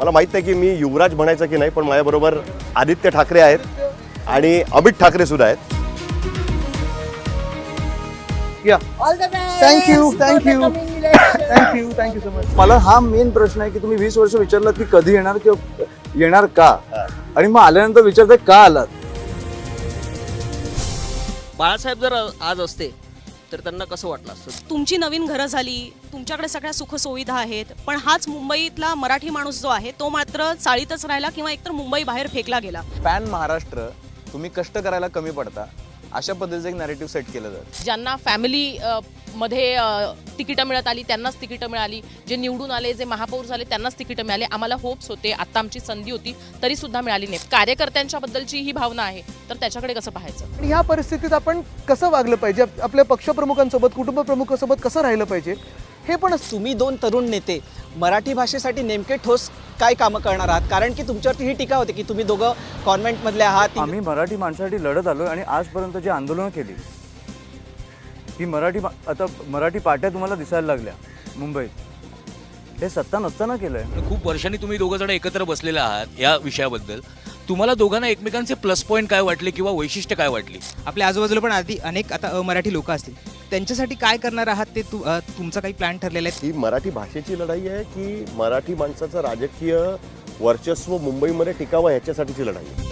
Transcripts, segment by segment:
मला माहित नाही की मी युवराज म्हणायचं की नाही, पण माझ्याबरोबर आदित्य ठाकरे आहेत आणि अमित ठाकरे सुद्धा आहेत. या all the best. Thank you so much. मला हा मेन प्रश्न आहे की तुम्ही 20 वर्ष विचारलात की कधी येणार किंवा येणार का, आणि मग आल्यानंतर विचारताय का आलात. बाळासाहेब जर आज असते तर त्यांना कसं वाटलं असतं? तुमची नवीन घरं झाली, तुमच्याकडे सगळ्या सुखसुविधा आहेत, पण हाच मुंबईतला मराठी माणूस जो आहे तो मात्र चाळीतच राहिला किंवा एकतर मुंबई बाहेर फेकला गेला. पॅन महाराष्ट्र, तुम्ही कष्ट करायला कमी पडता, अशा पद्धतीचं एक नॅरेटिव्ह सेट केलं जातं. ज्यांना फॅमिली मध्ये तिकीटं मिळत आली त्यांनाच तिकीटं मिळाली, जे निवडून आले, जे महापौर झाले त्यांनाच तिकीटं मिळाले. आम्हाला होप्स होते, आत्ता आमची संधी होती तरी सुद्धा मिळाली नाही. कार्यकर्त्यांच्या बद्दलची ही भावना आहे, तर त्याच्याकडे कसं पाहायचं? आणि ह्या परिस्थितीत आपण कसं वागलं पाहिजे, आपल्या पक्षप्रमुखांसोबत, कुटुंब प्रमुखांसोबत कसं राहिलं पाहिजे, हे पण तुम्ही दोन तरुण नेते मराठी भाषेसाठी नेमके ठोस काय कामं करणार आहात? कारण की तुमच्यावरती ही टीका होती की तुम्ही दोघं कॉन्व्हेंटमधले आहात. आम्ही मराठी माणसासाठी लढत आलो आणि आजपर्यंत जी आंदोलनं केली ही आता मराठी पाट्या तुम्हाला दिसायला लागल्या मुंबईत, हे सत्ता नसताना केलंय. खूप वर्षांनी तुम्ही दोघं जण एकत्र बसलेले आहात या विषयाबद्दल. तुम्हाला दोघांना एकमेकांचे प्लस पॉईंट काय वाटले किंवा वैशिष्ट्य काय वाटली? आपल्या आजूबाजूला पण आधी अनेक आता अमराठी लोक असतील, त्यांच्यासाठी काय करणार आहात ते तुमचा काही प्लॅन ठरलेला आहे? ही मराठी भाषेची लढाई आहे की मराठी माणसाचं राजकीय वर्चस्व मुंबईमध्ये टिकावं ह्याच्यासाठीची लढाई आहे?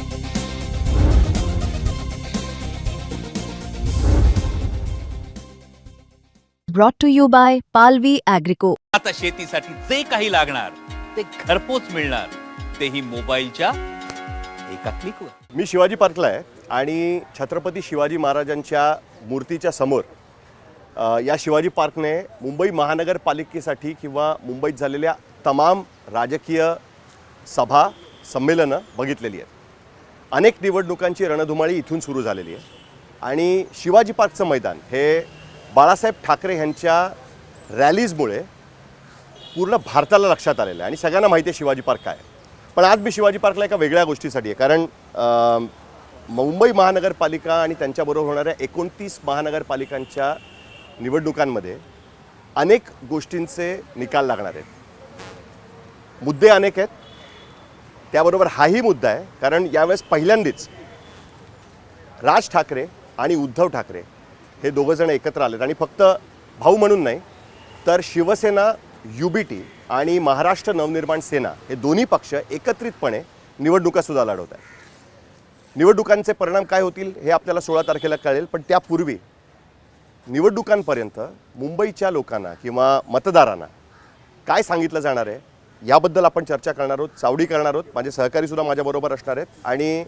Brought to you by Palvi Agrico. आता शेतीसाठी जे काही लागणार ते घरपोच मिळणार, तेही मोबाईलच्या एका क्लिकवर. मी शिवाजी पार्कला आहे आणि छत्रपती शिवाजी महाराजांच्या मूर्तीच्या समोर या शिवाजी पार्कने मुंबई महानगरपालिकेसाठी किंवा मुंबईत झालेल्या तमाम राजकीय सभा संमेलनं बघितलेली आहेत. अनेक निवडणुकांची रणधुमाळी इथून सुरू झालेली आहे आणि शिवाजी पार्कचं मैदान हे बाळासाहेब ठाकरे यांच्या रॅलीजमुळे पूर्ण भारताला लक्षात आलेलं आहे आणि सगळ्यांना माहिती आहे शिवाजी पार्क काय आहे. पण आज मी शिवाजी पार्कला एका वेगळ्या गोष्टीसाठी आहे, कारण मुंबई महानगरपालिका आणि त्यांच्याबरोबर होणाऱ्या 29 महानगरपालिकांच्या निवडणुकांमध्ये अनेक गोष्टींचे निकाल लागणार आहेत. मुद्दे अनेक आहेत, त्याबरोबर हाही मुद्दा आहे, कारण यावेळेस पहिल्यांदाच राज ठाकरे आणि उद्धव ठाकरे हे दोघंजण एकत्र आलेत आणि फक्त भाऊ म्हणून नाही, तर शिवसेना, UBT आणि महाराष्ट्र नवनिर्माण सेना हे दोन्ही पक्ष एकत्रितपणे निवडणुकासुद्धा लढवत आहेत. निवडणुकांचे परिणाम काय होतील हे आपल्याला 16 तारखेला कळेल, पण त्यापूर्वी निवडणुकांपर्यंत मुंबईच्या लोकांना किंवा मतदारांना काय सांगितलं जाणार आहे याबद्दल आपण चर्चा करणार आहोत, चावडी करणार आहोत. माझे सहकारीसुद्धा माझ्याबरोबर असणार आहेत आणि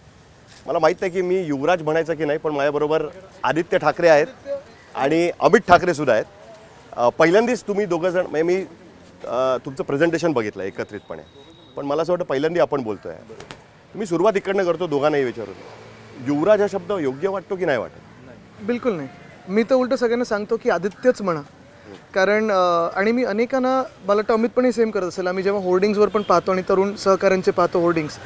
मला माहीत नाही की मी युवराज म्हणायचं की नाही, पण माझ्याबरोबर आदित्य ठाकरे आहेत आणि अमित ठाकरे सुद्धा आहेत. पहिल्यांदाच तुम्ही दोघंजण म्हणजे मी तुमचं प्रेझेंटेशन बघितलं एकत्रितपणे, पण मला असं वाटतं पहिल्यांदा आपण बोलतो आहे. तुम्ही सुरुवात इकडनं करतो, दोघांनाही विचारून. युवराज हा शब्द योग्य वाटतो की नाही वाटत? बिलकुल नाही. मी तर उलट सगळ्यांना सांगतो की आदित्यच म्हणा, कारण आणि मी अनेकांना, मला वाटतं अमित पण सेम करत असेल, आम्ही जेव्हा होर्डिंग्सवर पण पाहतो आणि तरुण सहकाऱ्यांचे पाहतो होर्डिंग्स,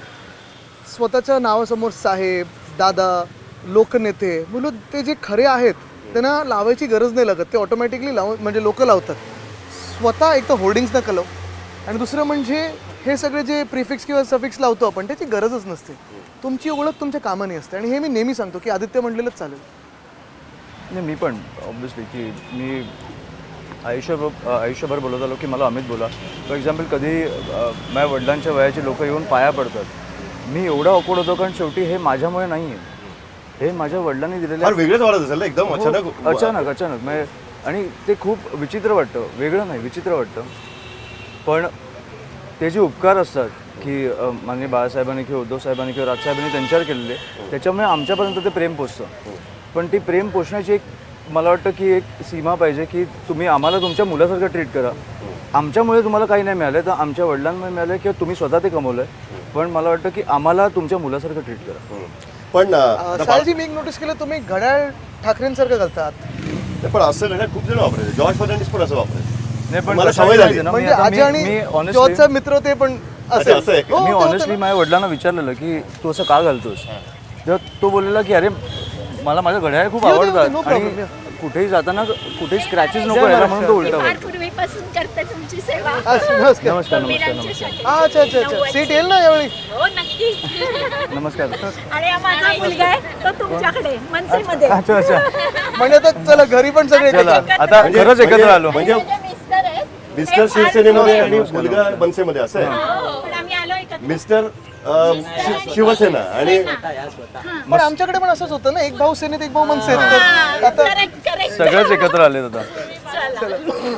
स्वतःच्या नावासमोर साहेब, दादा, लोकनेते बोलू, ते जे खरे आहेत त्यांना लावायची गरज नाही लागत, ते ऑटोमॅटिकली म्हणजे लोक लावतात. स्वतः एक तर होर्डिंग्स नका लावू, आणि दुसरं म्हणजे हे सगळे जे प्रिफिक्स किंवा सफिक्स लावतो आपण त्याची गरजच नसते. तुमची ओळख तुमच्या कामाने असते आणि हे मी नेहमी सांगतो की आदित्य म्हटलेलंच चालेल. नाही, मी पण ऑब्व्हियसली की मी आयुष्यभर बोलत आलो की मला अमित बोला. फॉर एक्झाम्पल कधी माझ्या वडिलांच्या वयाचे लोक येऊन पाया पडतात, मी एवढा ऑकवर्ड होतो, कारण शेवटी हे माझ्यामुळे नाही आहे, हे माझ्या वडिलांनी दिलेलं. वेगळंच वाटत असेल एकदम अचानक आणि ते खूप विचित्र वाटतं, वेगळं नाही विचित्र वाटतं, पण ते जे उपकार असतात की माननीय बाळासाहेबांनी किंवा उद्धव साहेबांनी किंवा राजसाहेबांनी त्यांच्यावर केलेले, त्याच्यामुळे आमच्यापर्यंत ते प्रेम पोचतं. पण ती प्रेम पोचण्याची एक, मला वाटतं की एक सीमा पाहिजे की तुम्ही आम्हाला तुमच्या मुलासारखं ट्रीट करा. आमच्यामुळे तुम्हाला काही नाही मिळालं तर आमच्या वडिलांमुळे मिळालं किंवा तुम्ही स्वतः ते कमवलं आहे, पण मला वाटतं की आम्हाला तुमच्या मुलासारखं ट्रीट करा. पण सालजी, मी एक नोटीस केलं, तुम्ही घड्याळ ठाकरेंसारखं घालतात. पण असं घड्याळ खूप जण वापरायचे, जॉर्ज फर्नांडिस पण असं वापरायचे. नाही, पण मला सवय झाली. म्हणजे आजी आणि जॉर्जचा मित्र ते पण असं आहे. मी ऑनेस्टली माझ्या वडिलांना विचारलेलं की तू असं का घालतोस, तेव्हा तो बोललेला की अरे मला माझ्या घड्याळ खूप आवडतात आणि कुठेही जाताना कुठेही स्क्रॅचेस नको यायला म्हणून तो उलटा वळतो. पूर्वीपासून करते तुमची सेवा नमस्कार नमस्कार नमस्कार नमस्कार अच्छा अच्छा अच्छा सीट येईल ना यावेळी हो नक्की नमस्कार. आणि हा माझा मुलगा आहे तो तुमच्याकडे मनसेमध्ये अच्छा अच्छा म्हणजे आता चला घरी पण सगळे चला एकत्र. आता खरंच एकत्र आलो. म्हणजे मिस्टर आहे मिस्टर शिवसेनेमध्ये आणि मुलगा मनसेमध्ये असं आहे. पण आम्ही आलो एकत्र मिस्टर शिवसेना आणि पण आमच्याकडे पण असंच होतं ना, एक भाऊ सेनेत एक भाऊ मनसेत. तर आता करेक्ट करेक्ट सगळेच एकत्र आले आता.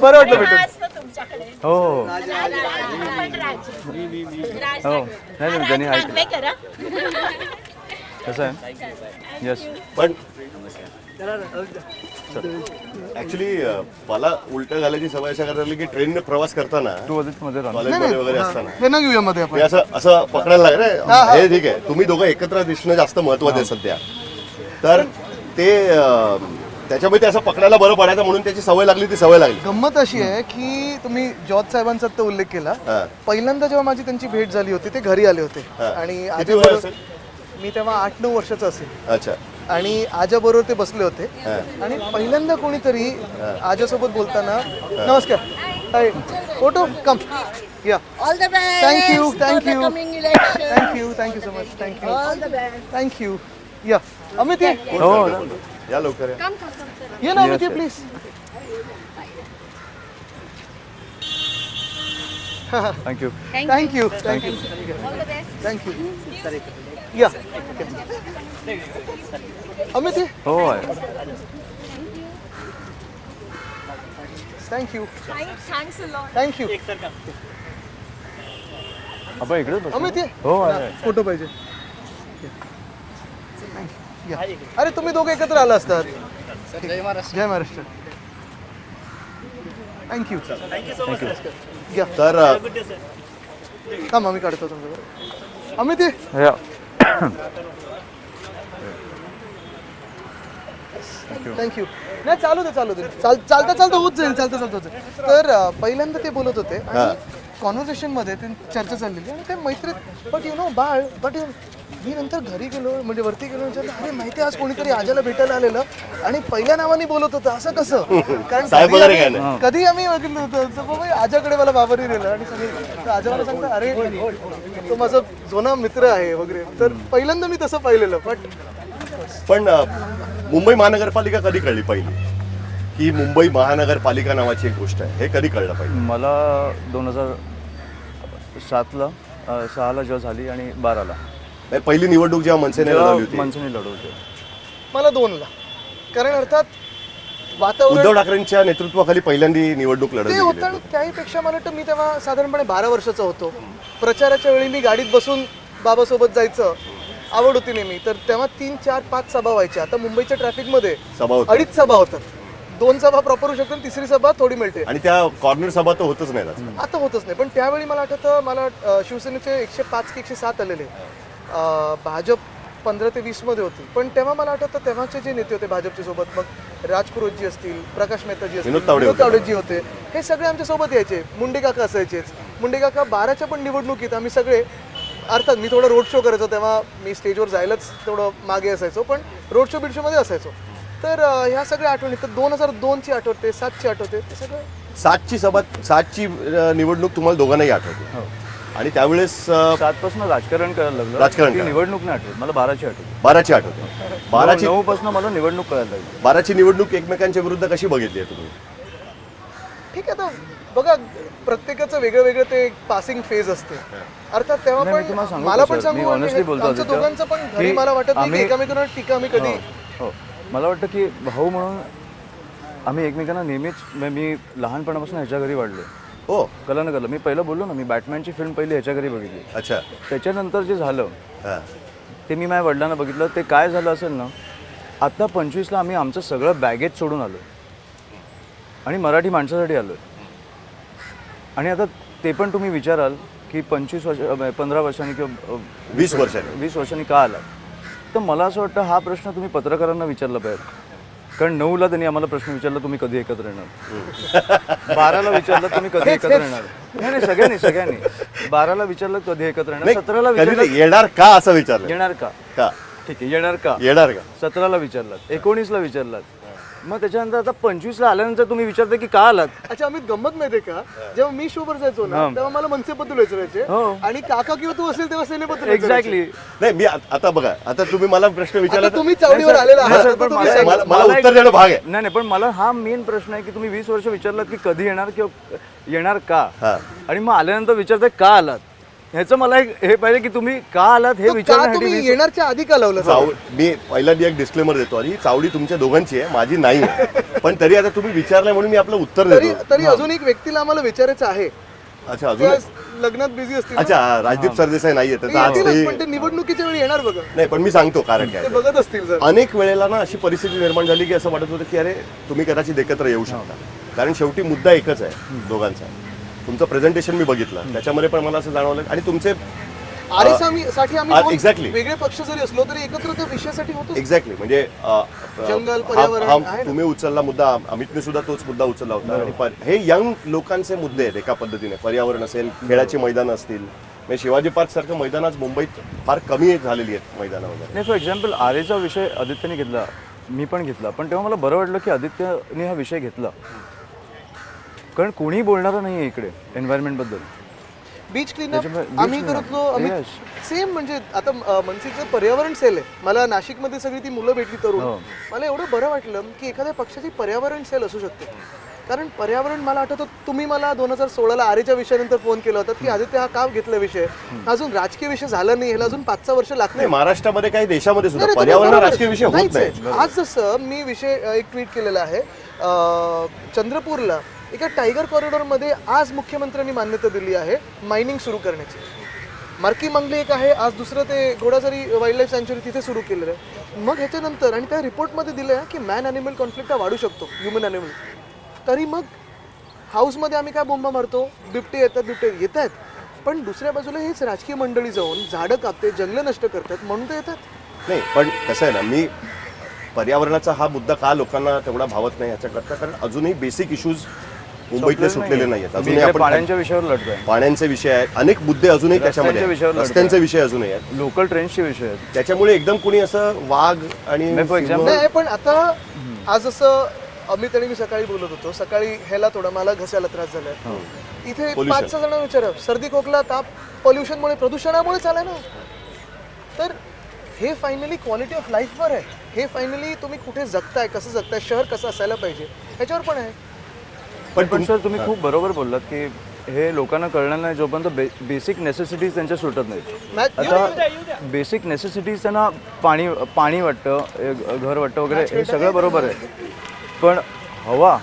बरं वाटलं भेटून. तुमच्याकडे हो हो पण राज हो नाही नाही त्यांनी ऐकलं. करा कसं आहे यस पण ऍक्च्युली मला उलट घालायची सवय अशा करायला लागली की ट्रेनने प्रवास करताना तू अधिक मध्ये राहा. कॉलेजमध्ये वगैरे असताना हे ना घेऊया मध्ये आपण ते असं असं पकडायला लागलं हे ठीक आहे. तुम्ही दोघं एकत्र दिसणं जास्त महत्वाचं आहे सध्या. तर ते त्याच्यामुळे ते असं पकडायला बरं पडायचं म्हणून त्याची सवय लागली, ती सवय लागली. गंमत अशी आहे की तुम्ही जॉर्ज साहेबांचा तो उल्लेख केला. हा. पहिल्यांदा जेव्हा माझी त्यांची भेट झाली होती ते घरी आले होते हा. आणि किती वय आजोबरोबर असेल? मी तेव्हा 8-9 वर्षाचा असेल अच्छा आणि आजाबरोबर ते बसले होते हा. आणि पहिल्यांदा कोणीतरी आजासोबत बोलताना नमस्कार हाय फोटो कम या all the best thank you thank you coming election thank you so much thank you all the best thank you या अमित ये हो या लवकर या. ये ना अमित ये please thank you. Thank you thank you thank you या अमित ये हो आहे. Thank you thanks a lot thank you आपण इकडेच बसू. अमित ये हो आहे. फोटो पाहिजे या. अरे तुम्ही दोघे एकत्र आला असतात. जय महाराष्ट्र थँक्यू या तर थांब आम्ही काढतो तुमचं अमित ये या. थँक्यू नाही चालू दे चालता चालता होत जाईल चालता होत जाईल. तर पहिल्यांदा ते बोलत होते आणि कॉन्व्हर्सेशन मध्ये ते चर्चा चाललेली आणि ते मैत्रीत but you know Bal but मी नंतर घरी गेलो म्हणजे वरती गेलो विचारलं अरे माहिती आज कोणीतरी आजाला भेटायला आलेलं आणि पहिल्या नावाने बोलत होतं असं कसं कारण साहेब वगैरे काय नाही. कधी आम्ही बघितलं होतं तर बाबा आजाकडे मला बाबरी नेलं आणि सगळे आजा मला सांगता अरे तो माझा जुना मित्र आहे वगैरे. तर पहिल्यांदा मी तसं पाहिलेलं पण मुंबई महानगरपालिका कधी कळली पहिली की मुंबई महानगरपालिका नावाची एक गोष्ट आहे, हे कधी कळलं पाहिजे? मला 2007ला 6ला जेव्हा झाली आणि 12ला पहिली निवडणूक जेव्हा मनसेने लढवली होती मनसेने लढवते. मला 2ला कारण अर्थात उद्धव वातावरण ठाकरेंच्या नेतृत्वाखाली पहिल्यांदी निवडणूक ते लढवली होतं गेली. आणि त्याहीपेक्षा मला वाटतं मी तेव्हा साधारणपणे 12 वर्षाचा होतो. प्रचाराच्या वेळी मी गाडीत बसून बाबासोबत जायचं आवड होती नेहमी. तर तेव्हा 3, 4, 5 सभा व्हायच्या. आता मुंबईच्या ट्रॅफिकमध्ये सभा होती 2.5 सभा होतात. 2 सभा प्रॉपर होऊ शकतात, तिसरी सभा थोडी मिळते. आणि त्या कॉर्नर सभा तर होतच नाही आता. आता होतच नाही. पण त्यावेळी मला आठवतं मला शिवसेनेचे 105 की 107 आलेले. भाजप 15 ते 20 मध्ये होती. पण तेव्हा मला आठवतं तेव्हाचे जे नेते होते भाजपच्या सोबत मग राजपुरोजी असतील, प्रकाश मेहताजी असतील, विनोद तावडे विनोद तावडेजी होते, हे सगळे आमच्या सोबत यायचे. मुंडे काका असायचेच. मुंडे काका 12च्या पण निवडणुकीत आम्ही सगळे अर्थात मी थोडं रोड शो करायचो तेव्हा मी स्टेजवर जायलाच थोडं मागे असायचो पण रोड शो बिडशोमध्ये असायचो. तर ह्या सगळ्या आठवणी तर 2002ची आठवते, 7ची आठवते, ते सगळं 7ची सभा 7ची निवडणूक तुम्हाला दोघांनाही आठवते आणि त्यावेळेस 7पासून राजकारण करायला लागलं. राजकारण ती करायला. निवडणूक नाही आठवत मला 12ची आठवते. 12ची आठवते. 12ची 9पासून मला निवडणूक करायला लागली. 12ची निवडणूक एकमेकांच्या विरुद्ध कशी बघितली आहे तुम्ही? ठीक आहे. तर बघा प्रत्येकाचं वेगळं वेगळं ते एक पासिंग फेज असते. अर्थात तेव्हा नाही, मी पण तुम्हाला सांगू मला का पण सर, मी सांगू honestly बोलतो आमच्या आदित्य, दोघांचं पण घरी की मला वाटत नाही की आम्ही- एकामेकांवर टीका आम्ही कधी हो मला वाटतं की भाऊ म्हणून आम्ही एकमेकांना नेहमीच मी लहानपणापासून ह्याच्या घरी वाढलो. हो कला मी पहिलं बोललो ना मी बॅटमॅनची फिल्म पहिली ह्याच्या घरी बघितली. अच्छा त्याच्यानंतर जे झालं हां ते मी माझ्या वडिलांना बघितलं. ते काय झालं असेल ना आत्ता 25ला आम्ही आमचं सगळं बॅगेज सोडून आलो आणि मराठी माणसासाठी आलो आहे. आणि आता ते पण तुम्ही विचाराल की 15 वर्षांनी किंवा 20 वर्षांनी 20 वर्षांनी का आला तर मला असं वाटतं हा प्रश्न तुम्ही पत्रकारांना विचारला पाहिजे. कारण 9ला त्यांनी आम्हाला प्रश्न विचारला तुम्ही कधी एकत्र येणार. 12ला विचारलं तुम्ही कधी एकत्र येणार. नाही सगळ्यांनी 12ला विचारलं कधी एकत्र येणार. 17ला कधी विचारलं येणार का असं विचारलं येणार का. का ठीक आहे येणार का. 17ला विचारलात 19ला विचारलात मग त्याच्यानंतर आता 25ला आल्यानंतर तुम्ही विचारता की का आलात. अच्छा अमित, गंमत माहितीये का, जेव्हा मी शोवर जायचो ना हा. तेव्हा मला मनसेबद्दल विचारायचे हो. आणि काका किंवा तू असेल तेव्हा सेनेबद्दल एक्झॅक्टली. नाही मी आता बघा, आता तुम्ही मला प्रश्न विचारला तुम्ही चावडीवर आलेला आहात, सर, आता पण तुम्ही मला- सांगा. मला उत्तर देणं भाग आहे. नाही पण मला हा मेन प्रश्न आहे की तुम्ही 20 वर्ष विचारलात की कधी येणार किंवा येणार का, हा. आणि मग आल्यानंतर विचारताय का आलात. ह्याचं मला एक हे पाहिजे की तुम्ही का आलात हे तो का विचारण्यासाठी तुम्ही 20 येणारच्या आधी का लावलं सर? मी पहिल्यांदा एक डिस्क्लेमर देतो, आणि चावडी तुमच्या दोघांची आहे, माझी नाही आहे. पण तरी आता तुम्ही विचारलंय म्हणून मी आपलं उत्तर तरी देतो. तरी अजून एक व्यक्तीला आम्हाला विचारायचं आहे. अच्छा, ते अजून आज लग्नात बिझी असतील ना. अच्छा, राजदीप सरदेसाई नाहीये ते त्याचा आज येतीलच, ते पण ते निवडणुकीच्या वेळी येणार बघा. नाही, पण मी सांगतो कारण ते काय. बघत असतील जर. अनेक वेळेला ना अशी परिस्थिती निर्माण झाली की असं वाटत होतं की अरे तुम्ही कदाचित एकत्र येऊ शकता, कारण शेवटी मुद्दा एकच आहे दोघांचा. तुमचं प्रेझेंटेशन मी बघितलं, त्याच्यामध्ये पण मला असं जाणवलं, आणि तुमचे साठी आम्ही दोन exactly. वेगळे पक्ष जरी असलो तरी एकत्र त्या विषयासाठी होतो. एक्झॅक्टली, म्हणजे जंगल, पर्यावरण आहे ना. तुम्ही उचलला मुद्दा, अमितने सुद्धा तोच मुद्दा उचलला होता. आणि हे यंग लोकांचे मुद्दे आहेत एका पद्धतीने. पर्यावरण असेल, खेळाची मैदानं असतील, म्हणजे शिवाजी पार्क सारखं मैदान आज मुंबईत फार कमी झालेली आहेत मैदानं वगैरे. नाही, फॉर एक्झाम्पल आरेचा विषय आदित्यने घेतला, मी पण घेतला, पण तेव्हा मला बरं वाटलं की आदित्यने हा विषय घेतला, कारण कोणीही बोलणारं नाही आहे इकडे एन्व्हायरमेंटबद्दल. बीच क्लीनअप त्याच्यामुळे आम्ही beach करतो cleanup. आम्ही Yes. सेम. म्हणजे आता मनसेचं पर्यावरण सेल आहे. मला नाशिकमध्ये सगळी ती मुलं भेटली तरुण, हो. मला एवढं बरं वाटलं की एखाद्या पक्षाची पर्यावरण सेल असू शकते. कारण पर्यावरण, मला आठवतं तुम्ही मला 2016ला आरेच्या विषयानंतर फोन केला होता की आदित्य हा का घेतला विषय, अजून राजकीय विषय झाला नाही, ह्याला अजून 5 वर्ष लागणार. नाही, महाराष्ट्रामध्ये काही देशामध्ये सुद्धा नाही, नाही, पर्यावरण बरोबर. राजकीय विषय होत नाहीच नाही. आहे. आज जसं मी विषय एक ट्विट केलेला आहे, चंद्रपूरला एका टायगर कॉरिडॉरमध्ये आज मुख्यमंत्र्यांनी मान्यता दिली आहे मायनिंग सुरू करण्याची. मार्की मंगली एक आहे, आज दुसरं ते घोडाझरी वाईल्ड लाईफ सँच्युरी तिथे सुरू केलेलं आहे. मग ह्याच्यानंतर आणि त्या रिपोर्टमध्ये दिलं आहे की मॅन ॲनिमल कॉन्फ्लिक्ट हा वाढू शकतो, ह्युमन ॲनिमल. तरी मग हाऊसमध्ये आम्ही काय बोंबा मारतो, बिबटे येत आहेत, पण दुसऱ्या बाजूला हेच राजकीय मंडळी जाऊन झाडं कापते, जंगलं नष्ट करतात म्हणून ते येतात. नाही, पण कसं आहे ना, मी पर्यावरणाचा हा मुद्दा का लोकांना तेवढा भावत नाही याच्याकरता, कारण अजूनही बेसिक इश्यूज मुंबईतले सुटलेले नाहीत. अजूनही आपण पाण्याच्या विषयावर लढतोय, पाण्याचे विषय आहेत, अनेक मुद्दे अजूनही त्याच्यामध्ये आहेत. विषयावर लढतोय. रस्त्यांचे विषय अजूनही आहेत, लोकल ट्रेन्सचे विषय आहेत. त्याच्यामुळे एकदम कुणी असं वाघ आणि नाही, for example- नाही, पण आता आज असं अमित आणि मी सकाळी बोलत होतो, सकाळी ह्याला थोडा मला घशाला त्रास झालाय. इथे Pollution. 5-6 जण विचारा, सर्दी खोकला ताप पॉल्युशनमुळे, प्रदूषणामुळे चालय ना. तर हे फायनली क्वालिटी ऑफ लाईफवर आहे. हे फायनली तुम्ही कुठे जगताय, कसं जगताय, शहर कसं असायला पाहिजे ह्याच्यावर पण आहे. पण सर तुम्ही खूप बरोबर बोललात की हे लोकांना कळणार नाही जोपर्यंत बेसिक नेसेसिटीज त्यांच्या सुटत नाहीत. आता बेसिक नेसेसिटीज त्यांना पाणी वाटतं, घर वाटतं वगैरे, हे सगळं बरोबर आहे, पण हवा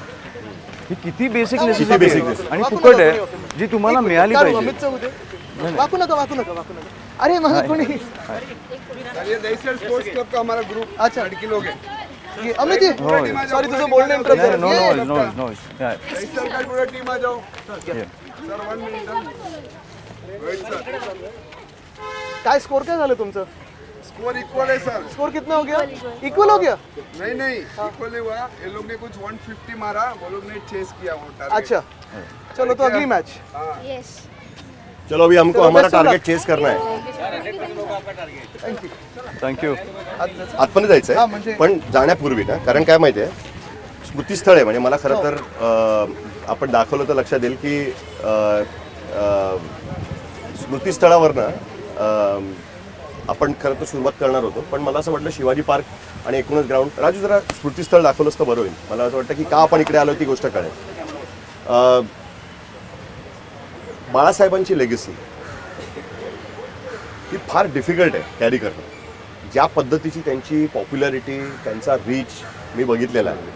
ही किती बेसिक नेसेसिटी आहे आणि फुकट आहे, जी तुम्हाला मिळाली पाहिजे. अमितचं उद्या वाकू नका. अरे मला कोणी स्पोर्ट्स क्लब का हमारा ग्रुप अच्छा लड़की लोग हैं. अमित सॉरी तुझं बोलणं इंटरप्ट नो झालं. नॉइज सर का पूरा टीम आ जाओ सर. 1 minute Rohit sir. काय स्कोर काय झालं तुमचं? स्कोर इक्वल है सर. स्कोर कितना हो गया? इक्वल हो गया. नहीं इक्वल नहीं हुआ. ये लोग ने कुछ 150 मारा, वो लोग ने चेस किया वो टारगेट. अच्छा चलो तो अगली मैच. येस. चलो अभी हमको हमारा टार्गेट चेस करना है. थँक्यू. आतमध्ये जायचं आहे, पण जाण्यापूर्वी ना, कारण काय माहिती आहे, स्मृतीस्थळ आहे. म्हणजे मला खरं तर आपण दाखवलं तर लक्षात येईल की स्मृतीस्थळावरनं आपण खरं तर सुरुवात करणार होतो, पण मला असं वाटलं शिवाजी पार्क आणि एकूणच ग्राउंड, राजू जरा स्मृतीस्थळ दाखवलंच तर बरं होईल. मला असं वाटतं की का आपण इकडे आलो ती गोष्ट कळेल. बाळासाहेबांची लेगसी ही फार डिफिकल्ट आहे कॅरी करणं. ज्या पद्धतीची त्यांची पॉप्युलॅरिटी, त्यांचा रीच मी बघितलेला आहे,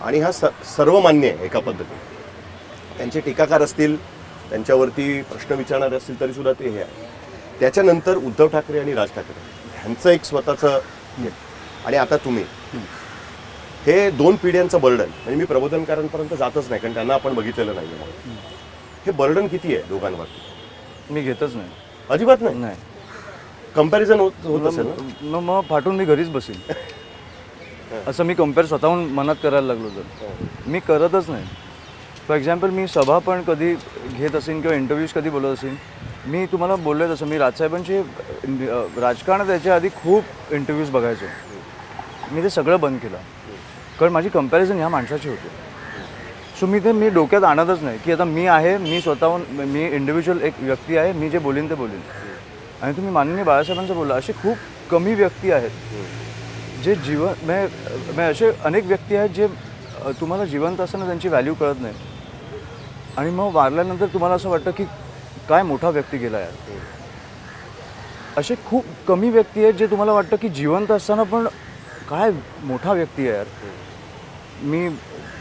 आणि हा सर्वमान्य आहे एका पद्धतीने. त्यांचे टीकाकार असतील, त्यांच्यावरती प्रश्न विचारणारे असतील, तरीसुद्धा ते हे आहे. त्याच्यानंतर उद्धव ठाकरे आणि राज ठाकरे ह्यांचं एक स्वतःचं हे. आणि आता तुम्ही, हे 2 पिढ्यांचं बर्डन. म्हणजे मी प्रबोधनकारांपर्यंत जातच नाही, कारण त्यांना आपण बघितलेलं नाही आहे. हे बर्डन किती आहे दोघांवरती? मी घेतच नाही, अजिबात नाही. कम्पॅरिझन होत असेल ना, मग फाटून मी घरीच बसेन. असं मी कम्पेअर स्वतःहून मनात करायला लागलो तर मी करतच नाही. फॉर एक्झाम्पल मी सभा पण कधी घेत असेन किंवा इंटरव्ह्यूज कधी बोलत असेन, मी तुम्हाला बोललोय तसं मी राजसाहेबांचे राजकारणात याच्या आधी खूप इंटरव्ह्यूज बघायचो. मी ते सगळं बंद केलं, कारण माझी कंपॅरिझन ह्या माणसाची होती. सो मी डोक्यात आणतच नाही की आता मी आहे, मी स्वतःहून मी इंडिव्हिज्युअल एक व्यक्ती आहे, मी जे बोलीन ते बोलीन. आणि तुम्ही माननीय बाळासाहेबांचं बोलला, असे खूप कमी व्यक्ती आहेत जे म्हणजे असे अनेक व्यक्ती आहेत जे तुम्हाला जिवंत असताना त्यांची व्हॅल्यू कळत नाही आणि मग वारल्यानंतर तुम्हाला असं वाटतं की काय मोठा व्यक्ती गेला यार. असे खूप कमी व्यक्ती आहेत जे तुम्हाला वाटतं की जिवंत असताना पण काय मोठा व्यक्ती आहे यार. मी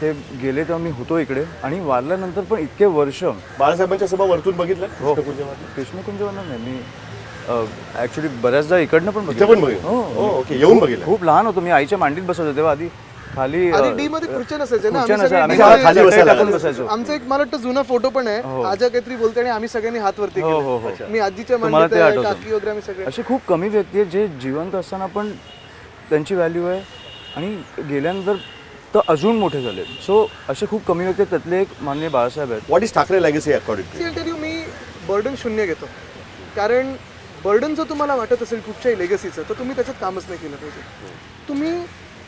ते गेले तेव्हा मी होतो इकडे आणि वारल्यानंतर पण इतके वर्ष बाळासाहेबांच्या सभा वरतून बघितलं. हो, कृष्णकुंजवरनं नाही, मी ॲक्च्युली बऱ्याचदा इकडनं पण बघितलं. ओके, येऊन बघितलं. खूप लहान होतो मी, आईच्या मांडीत बसत होते तेव्हा. आधी खाली डी मध्ये खुर्च्या नसायच्या ना, खुर्च्या आम्ही नसायच्या, आम्ही सगळे खाली D बसायला मध्ये बसायचो. आमचा एक मला वाटतं जुना फोटो पण आहे. आजा काहीतरी बोलते आणि आम्ही सगळ्यांनी हात वरती हो, हो, केले. हो. मी आजीच्या तुम्हाला मांडीत ते आहे, आठवतं. काकी वगैरे आम्ही सगळे. असे खूप कमी व्यक्ती आहेत जे जिवंत असताना पण त्यांची व्हॅल्यू आहे आणि गेल्यानंतर तर अजून मोठे झाले. सो असे खूप कमी व्यक्ती आहेत, त्यातले एक माननीय बाळासाहेब आहेत. What is Thackeray legacy according to tell you, मी बर्डन शून्य घेतो. कारण बर्डन जर तुम्हाला वाटत असेल कुठच्याही लेगसीचं तर तुम्ही त्याच्यात कामच नाही केलं पाहिजे. तुम्ही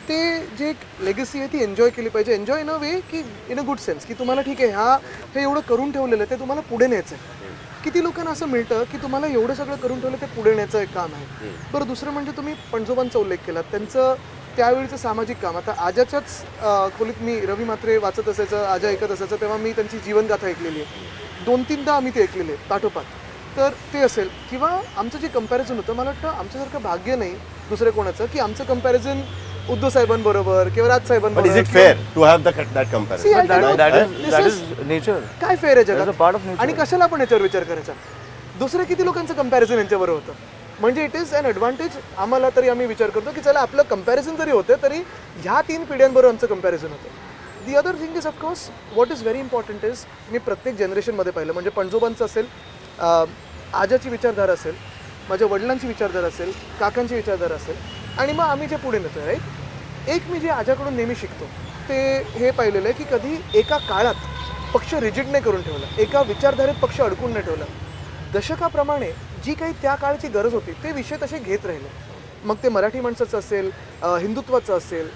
ते जे एक लेगसी आहे ती एन्जॉय केली पाहिजे. एन्जॉय इन अ वे की इन अ गुड सेन्स की तुम्हाला ठीक आहे हे एवढं करून ठेवलेलं आहे ते तुम्हाला पुढे न्यायचं आहे. किती लोकांना असं मिळतं की तुम्हाला एवढं सगळं करून ठेवलं ते पुढे न्यायचं एक काम आहे. बरं, दुसरं म्हणजे तुम्ही पणजोबांचा उल्लेख केला, त्यांचं त्यावेळीचं सामाजिक काम. आता आजाच्याच खोलीत मी रवी म्हात्रे वाचत असायचं, आजा ऐकत असायचं, तेव्हा मी त्यांची जीवनगाथा ऐकलेली आहे. 2-3दा आम्ही ते ऐकलेले आहे पाठोपाठ. तर ते असेल किंवा आमचं जे कंपॅरिझन होतं, मला वाटतं आमच्यासारखं भाग्य नाही दुसऱ्या कोणाचं की आमचं कंपॅरिझन उद्धव साहेबांबरोबर किंवा राज साहेबांबरोबर. Is it fair to have that comparison? That is nature. काय फेअर आहे That's a जगात part of nature. आणि कशाला आपण याच्यावर विचार करायचा? दुसऱ्या किती लोकांचं कंपॅरिझन यांच्याबरोबर होतं. म्हणजे इट इज अन ॲडव्हान्टेज आम्हाला. तरी आम्ही विचार करतो की चला आपलं कंपॅरिझन जरी होतं तरी ह्या 3 पिढ्यांबरोबर आमचं कंपॅरिझन होतं. The other thing is of course what is very important is me प्रत्येक जनरेशनमध्ये पाहिलं, म्हणजे पणजोबांचं असेल, आजाची विचारधारा असेल, माझ्या वडिलांची विचारधारा असेल, काकांची विचारधारा असेल आणि मग आम्ही जे पुढे नेतो. राईट, एक मी जे आजाकडून नेहमी शिकतो ते हे पाहिलेलं आहे की कधी एका काळात पक्ष रिजिड नाही करून ठेवला, एका विचारधारेत पक्ष अडकून नाही ठेवला. दशकाप्रमाणे जी काही त्या काळाची गरज होती ते विषय तसे घेत राहिले. मग ते मराठी माणसाचं असेल, हिंदुत्वाचं असेल,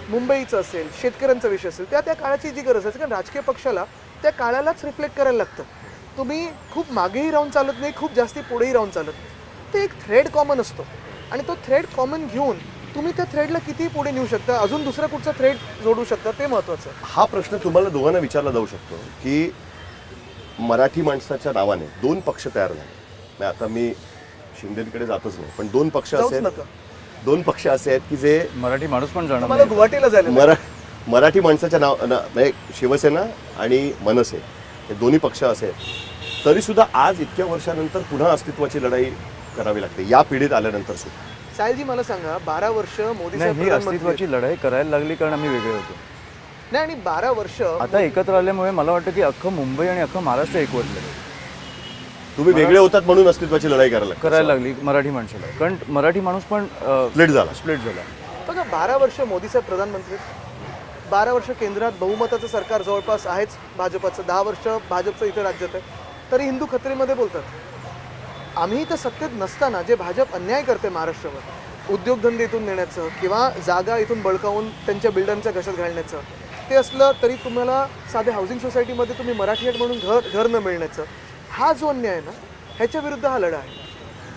मुंबईचं असेल, शेतकऱ्यांचा विषय असेल, त्या काळाची जी गरज असेल. कारण राजकीय पक्षाला त्या काळालाच रिफ्लेक्ट करायला लागतं. तुम्ही खूप मागेही राहून चालत नाही, खूप जास्ती पुढेही राहून चालत नाही. ते एक थ्रेड कॉमन असतो आणि तो थ्रेड कॉमन घेऊन तुम्ही त्या थ्रेडला किती पुढे नेऊ शकता, अजून दुसरा कुठचा थ्रेड जोडू शकता, ते महत्त्वाचं आहे. हा प्रश्न तुम्हाला दोघांना विचारला जाऊ शकतो की मराठी माणसाच्या नावाने 2 पक्ष तयार झाले. आता मी शिंदेकडे जातच नाही, पण 2 पक्ष जाऊच असे नका. 2 पक्ष असे आहेत की जे मराठी माणूस पण जाणार मला गुवाहाटीला जायला मराठी माणसाच्या म्हणजे शिवसेना आणि मनसे हे दोन्ही पक्ष असे आहेत, तरीसुद्धा आज इतक्या वर्षानंतर पुन्हा अस्तित्वाची लढाई करावी लागते या पिढीत आल्यानंतर सुद्धा. साहिलजी मला सांगा, 12 वर्ष मोदी साहेब ही अस्तित्वाची लढाई करायला लागली कारण आम्ही वेगळे होतो. नाही, आणि 12 वर्ष आता एकत्र आल्यामुळे मला वाटतं की अख्खं मुंबई आणि अख्खं महाराष्ट्र एकवटलं. तुम्ही वेगळे होतात म्हणून अस्तित्वाची लढाई करायला लागली मराठी माणसाला, कारण मराठी माणूस पण स्प्लिट झाला. बघा, 12 वर्ष मोदी साहेब प्रधानमंत्री, 12 वर्ष केंद्रात बहुमताचं सरकार जवळपास आहेच भाजपचं, 10 वर्ष भाजपचं इथं राज्यात आहे, तरी हिंदू खत्रीमध्ये बोलतात. आम्ही तर सत्तेत नसताना जे भाजप अन्याय करते महाराष्ट्रावर, उद्योगधंदे इथून नेण्याचं किंवा जागा इथून बळकावून त्यांच्या बिल्डरच्या घशात घालण्याचं, ते असलं तरी तुम्हाला साधे हाऊसिंग सोसायटीमध्ये तुम्ही मराठी आहेत म्हणून घर न मिळण्याचं, हा जो अन्याय आहे ना, ह्याच्या विरुद्ध हा लढा आहे.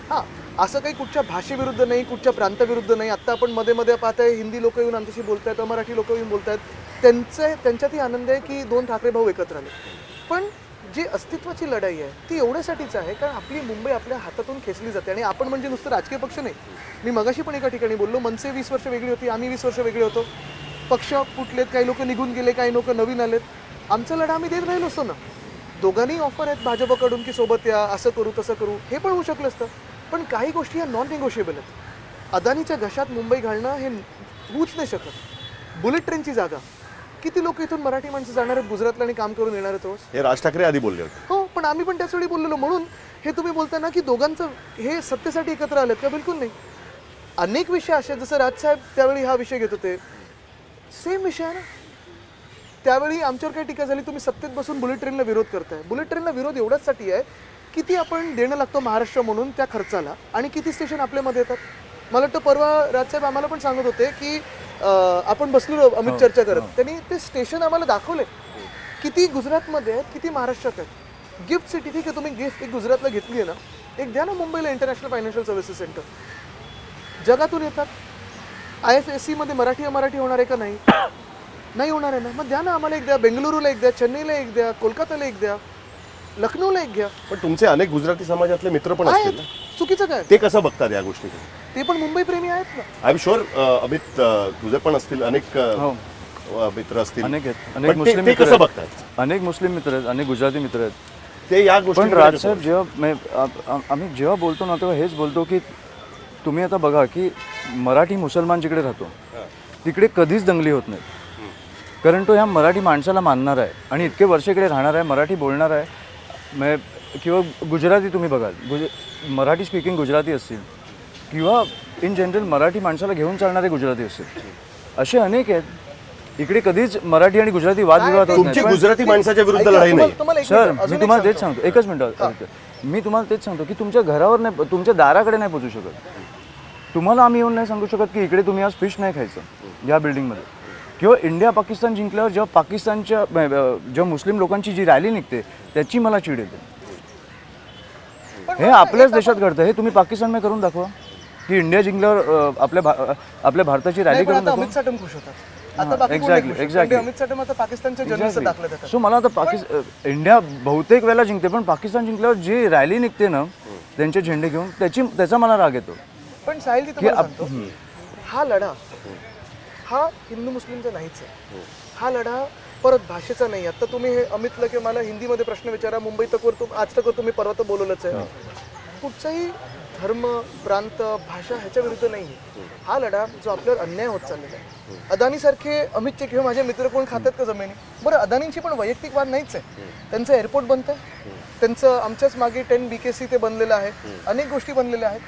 हां, असं काही कुठच्या भाषेविरुद्ध नाही, कुठच्या प्रांताविरुद्ध नाही. आत्ता आपण मध्ये पाहताय हिंदी लोक येऊन आमच्याशी बोलत आहेत, मराठी लोक येऊन बोलत आहेत. त्यांच्यातही आनंद आहे की 2 ठाकरे भाऊ एकत्र आले. पण जी अस्तित्वाची लढाई आहे ती एवढ्यासाठीच आहे कारण आपली मुंबई आपल्या हातातून खेचली जाते. आणि आपण म्हणजे नुसतं राजकीय पक्ष नाही. मी मगाशी पण एका ठिकाणी बोललो, मनसे 20 वर्ष वेगळी होती, आम्ही 20 वर्ष वेगळे होतो. पक्ष फुटलेत, काही लोक निघून गेले, काही लोक नवीन आलेत. आमचा लढा आम्ही देत राहिलो असतो ना. दोघांनी ऑफर आहेत भाजपकडून की सोबत या, असं करू तसं करू, हे पण होऊ शकलं असतं. पण काही गोष्टी या नॉन निगोशिएबल आहेत. अदानीच्या घशात मुंबई घालणं हे होऊच नाही शकत. बुलेट ट्रेनची जागा, किती लोक इथून मराठी माणसं जाणार आहेत गुजरातला आणि काम करून येणार आहेत. हे राज ठाकरे आधी बोलले होते. हो, पण आम्ही पण त्याच वेळी बोललेलो. म्हणून हे तुम्ही बोलताना की दोघांचं हे सत्तेसाठी एकत्र आलेत का, बिलकुल नाही. अनेक विषय असे, जसं राजसाहेब त्यावेळी हा विषय घेत होते, सेम विषय आहे ना. त्यावेळी आमच्यावर काही टीका झाली, तुम्ही सत्तेत बसून बुलेट ट्रेनला विरोध करताय. बुलेट ट्रेनला विरोध एवढ्याचसाठी आहे किती आपण देणं लागतो महाराष्ट्र म्हणून त्या खर्चाला, आणि किती स्टेशन आपल्यामध्ये येतात. मला वाटतं परवा राजसाहेब आम्हाला पण सांगत होते की आपण बसलो अमित चर्चा करत, त्यांनी ते स्टेशन आम्हाला दाखवले, किती गुजरातमध्ये आहेत, किती महाराष्ट्रात आहेत. गिफ्ट सिटी, ठीक आहे, तुम्ही गिफ्ट एक गुजरातला घेतली आहे ना, एक द्या ना मुंबईला इंटरनॅशनल फायनान्शियल सर्व्हिसेस सेंटर. जगातून येतात, IFSC मध्ये मराठी होणार आहे का नाही? नाही होणार आहे ना, मग द्या ना आम्हाला एक द्या, बेंगलुरूला एक द्या, चेन्नईला एक द्या, कोलकाताला एक द्या, लखनौला एक घ्या. पण तुमचे अनेक गुजराती समाजातले मित्र पण असतील आहेत, चुकीचं काय? ते कसं बघतात या गोष्टी? ते पण मुंबई प्रेमी आहेत ना. आय एम शुअर अमित, तुझे पण असतील अनेक मित्र असतील. अनेक आहेत, पण अनेक ते- मुस्लिम ते मित्र कसं आहेत. बघतात? अनेक मुस्लिम मित्र आहेत, अनेक गुजराती मित्र आहेत. ते या पण गोष्टी राजसाहेब आम्ही जेव्हा बोलतो ना तेव्हा हेच बोलतो की तुम्ही आता बघा की मराठी मुसलमान जिकडे राहतो तिकडे कधीच दंगली होत नाहीत, कारण तो ह्या मराठी माणसाला मानणार आहे आणि इतके वर्ष इकडे राहणार आहे, मराठी बोलणार आहे. किंवा गुजराती तुम्ही बघाल, मराठी स्पीकिंग गुजराती असतील किंवा इन जनरल मराठी माणसाला घेऊन चालणारे गुजराती असतील, असे अनेक आहेत. इकडे कधीच मराठी आणि गुजराती वादविवाद होत तुमची नाही. गुजराती माणसाच्या विरुद्ध लढाई नाही. सर मी तुम्हाला तेच सांगतो, एकच मिनिट, मी तुम्हाला तेच सांगतो की तुमच्या घरावर नाही, तुमच्या दाराकडे नाही पोचू शकत. तुम्हाला आम्ही येऊन नाही सांगू शकत की इकडे तुम्ही आज फिश नाही खायचं या बिल्डिंगमध्ये. किंवा इंडिया पाकिस्तान जिंकल्यावर जेव्हा पाकिस्तानच्या जेव्हा मुस्लिम लोकांची जी रॅली निघते त्याची मला चिड येते. हे आपल्याच देशात घडतं, हे तुम्ही पाकिस्तानमध्ये करून दाखवा की इंडिया जिंकल्यावर आपल्या भारताची रॅली करून दाखवा. अमित साटम खुश होतात. आता बाकी कोण नाही खुश. एक्झॅक्टली अमित साटम आता पाकिस्तानच्या जर्नलिस्ट दाखले देतात. सो मला आता इंडिया बहुतेक वेळेला जिंकते, पण पाकिस्तान जिंकल्यावर जी रॅली निघते ना त्यांचे झेंडे घेऊन, त्याचा मला राग येतो. पण साहिल तिथे मला सांगतो, हा लढा हा हिंदू मुस्लिमचा नाहीच आहे. हा लढा परत भाषेचा नाही. आता तुम्ही हे अमितला किंवा मला हिंदीमध्ये प्रश्न विचारा, मुंबई तक आज तक तुम्ही परवा तर बोलवलंच आहे. कुठचाही धर्म, प्रांत, भाषा ह्याच्या विरुद्ध नाही आहे. हा लढा जो आपल्यावर अन्याय होत चाललेला आहे. अदानीसारखे अमितचे किंवा माझे मित्र कोण खातात का जमिनी? बरं, अदानींची पण वैयक्तिक वाद नाहीच आहे. त्यांचं एअरपोर्ट बनतं आहे, त्यांचं आमच्याच मागे 10 BKC ते बनलेलं आहे, अनेक गोष्टी बनलेल्या आहेत.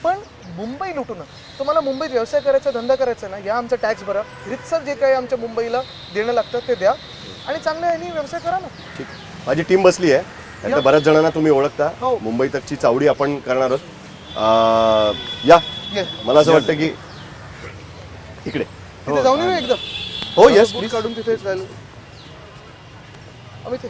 पण मुंबई लुटून तुम्हाला मुंबईत व्यवसाय करायचा, धंदा करायचा ना, या आमचा टॅक्स भरा, रितसर जे काही आमच्या मुंबईला देणं लागतं ते द्या आणि चांगल्या ह्यानी व्यवसाय करा ना. ठीक, माझी टीम बसली आहे. त्यातल्या बऱ्याच जणांना तुम्ही ओळखता. मुंबई तकची चावडी आपण करणार आहोत. या, मला असं वाटतं की इकडे तिथे जाऊन येऊ एकदम. हो, येस, बूट काढून तिथेच जायला. अमित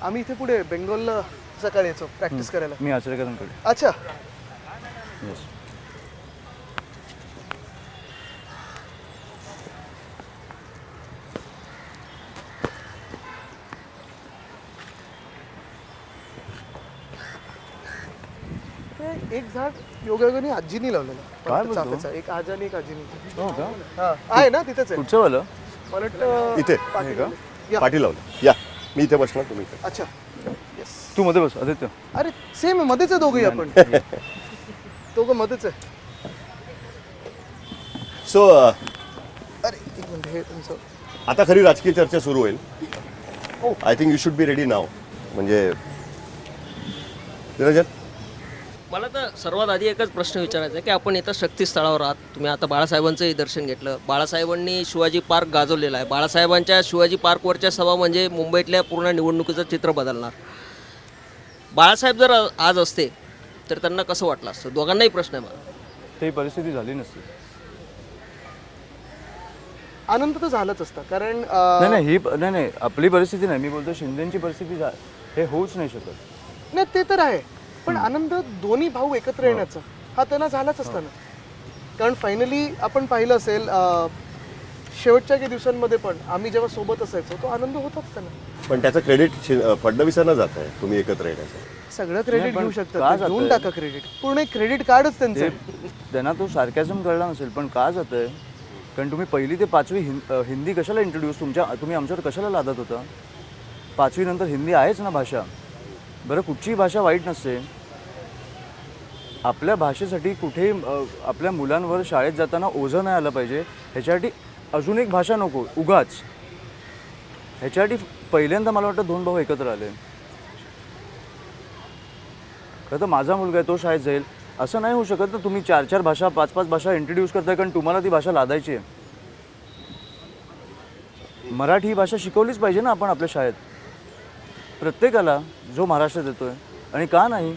आम्ही इथे पुढे बेंगॉलला सकाळी यायचो प्रॅक्टिस करायला. मी आचरेकरांकडे. अच्छा, येस. एक झाड योगायोगाने आजीनी लावलेलं. काय बोलतो? चाफ्याचं. एक आजानी एक आजीनी. हो का? हा, आहे ना तिथेच आहे. कुठचं वालं? मला वाटतं इथे पाटील. या. पाठी लावलं. या, मी इथे बसणार, तुम्ही इथे. अच्छा, येस. तू मध्ये बस आदित्य. अरे सेम मध्येच आहे दोघंही आपण. दोघं मध्येच आहे. सो अरे एक मिनिट, हे तुमचं आता खरी राजकीय चर्चा सुरू होईल. I think you should be ready now. म्हणजे निरंजन, मला तर सर्वात आधी एकच प्रश्न विचारायचा आहे की आपण इथं शक्तीस्थळावर आहात. तुम्ही आता बाळासाहेबांचंही दर्शन घेतलं. बाळासाहेबांनी शिवाजी पार्क गाजवलेला आहे. बाळासाहेबांच्या शिवाजी पार्कवरच्या सभा म्हणजे मुंबईतल्या पूर्ण निवडणुकीचं चित्र बदलणार. बाळासाहेब जर आज असते तर त्यांना कसं वाटलं असतं? दोघांनाही प्रश्न आहे मला. ते परिस्थिती झाली नसती. आनंद तर झालाच असता, कारण नाही आपली परिस्थिती नाही, मी बोलतो शिंदेची परिस्थिती हे होऊच नाही शकत. नाही ते तर आहे, पण आनंद दोन्ही भाऊ एकत्र येण्याचा हा त्यांना झालाच असता ना. कारण फायनली आपण पाहिलं असेल शेवटच्या काही दिवसांमध्ये पण आम्ही जेव्हा सोबत असायचो तो आनंद होताच त्यांना. पण त्याचं क्रेडिट फडणवीसांना जात आहे तुम्ही एकत्र येण्याचं. सगळं क्रेडिट घेऊ शकतात, घेऊन टाका क्रेडिट. पूर्ण एक क्रेडिट कार्डच त्यांचं. त्यांना तो सार्कॅझम कळला नसेल, पण का जात आहे? कारण तुम्ही 1ली ते 5वी हिंदी कशाला इंट्रोड्यूस तुम्ही आमच्यावर कशाला लादत होता? 5वी नंतर हिंदी आहेच ना भाषा. बरं, कुठचीही भाषा वाईट नसते. आपल्या भाषेसाठी कुठेही आपल्या मुलांवर शाळेत जाताना ओझं नाही आलं पाहिजे, ह्याच्यासाठी अजून एक भाषा नको उगाच. ह्याच्यासाठी पहिल्यांदा मला वाटतं 2 भाऊ एकत्र आले. खरं तर माझा मुलगा आहे, तो शाळेत जाईल असं नाही होऊ शकत ना. तुम्ही 4-4 भाषा 5-5 भाषा इंट्रोड्यूस करताय कारण तुम्हाला ती भाषा लादायची आहे. मराठी ही भाषा शिकवलीच पाहिजे ना आपण आपल्या शाळेत, प्रत्येकाला जो महाराष्ट्रात येतोय. आणि का नाही?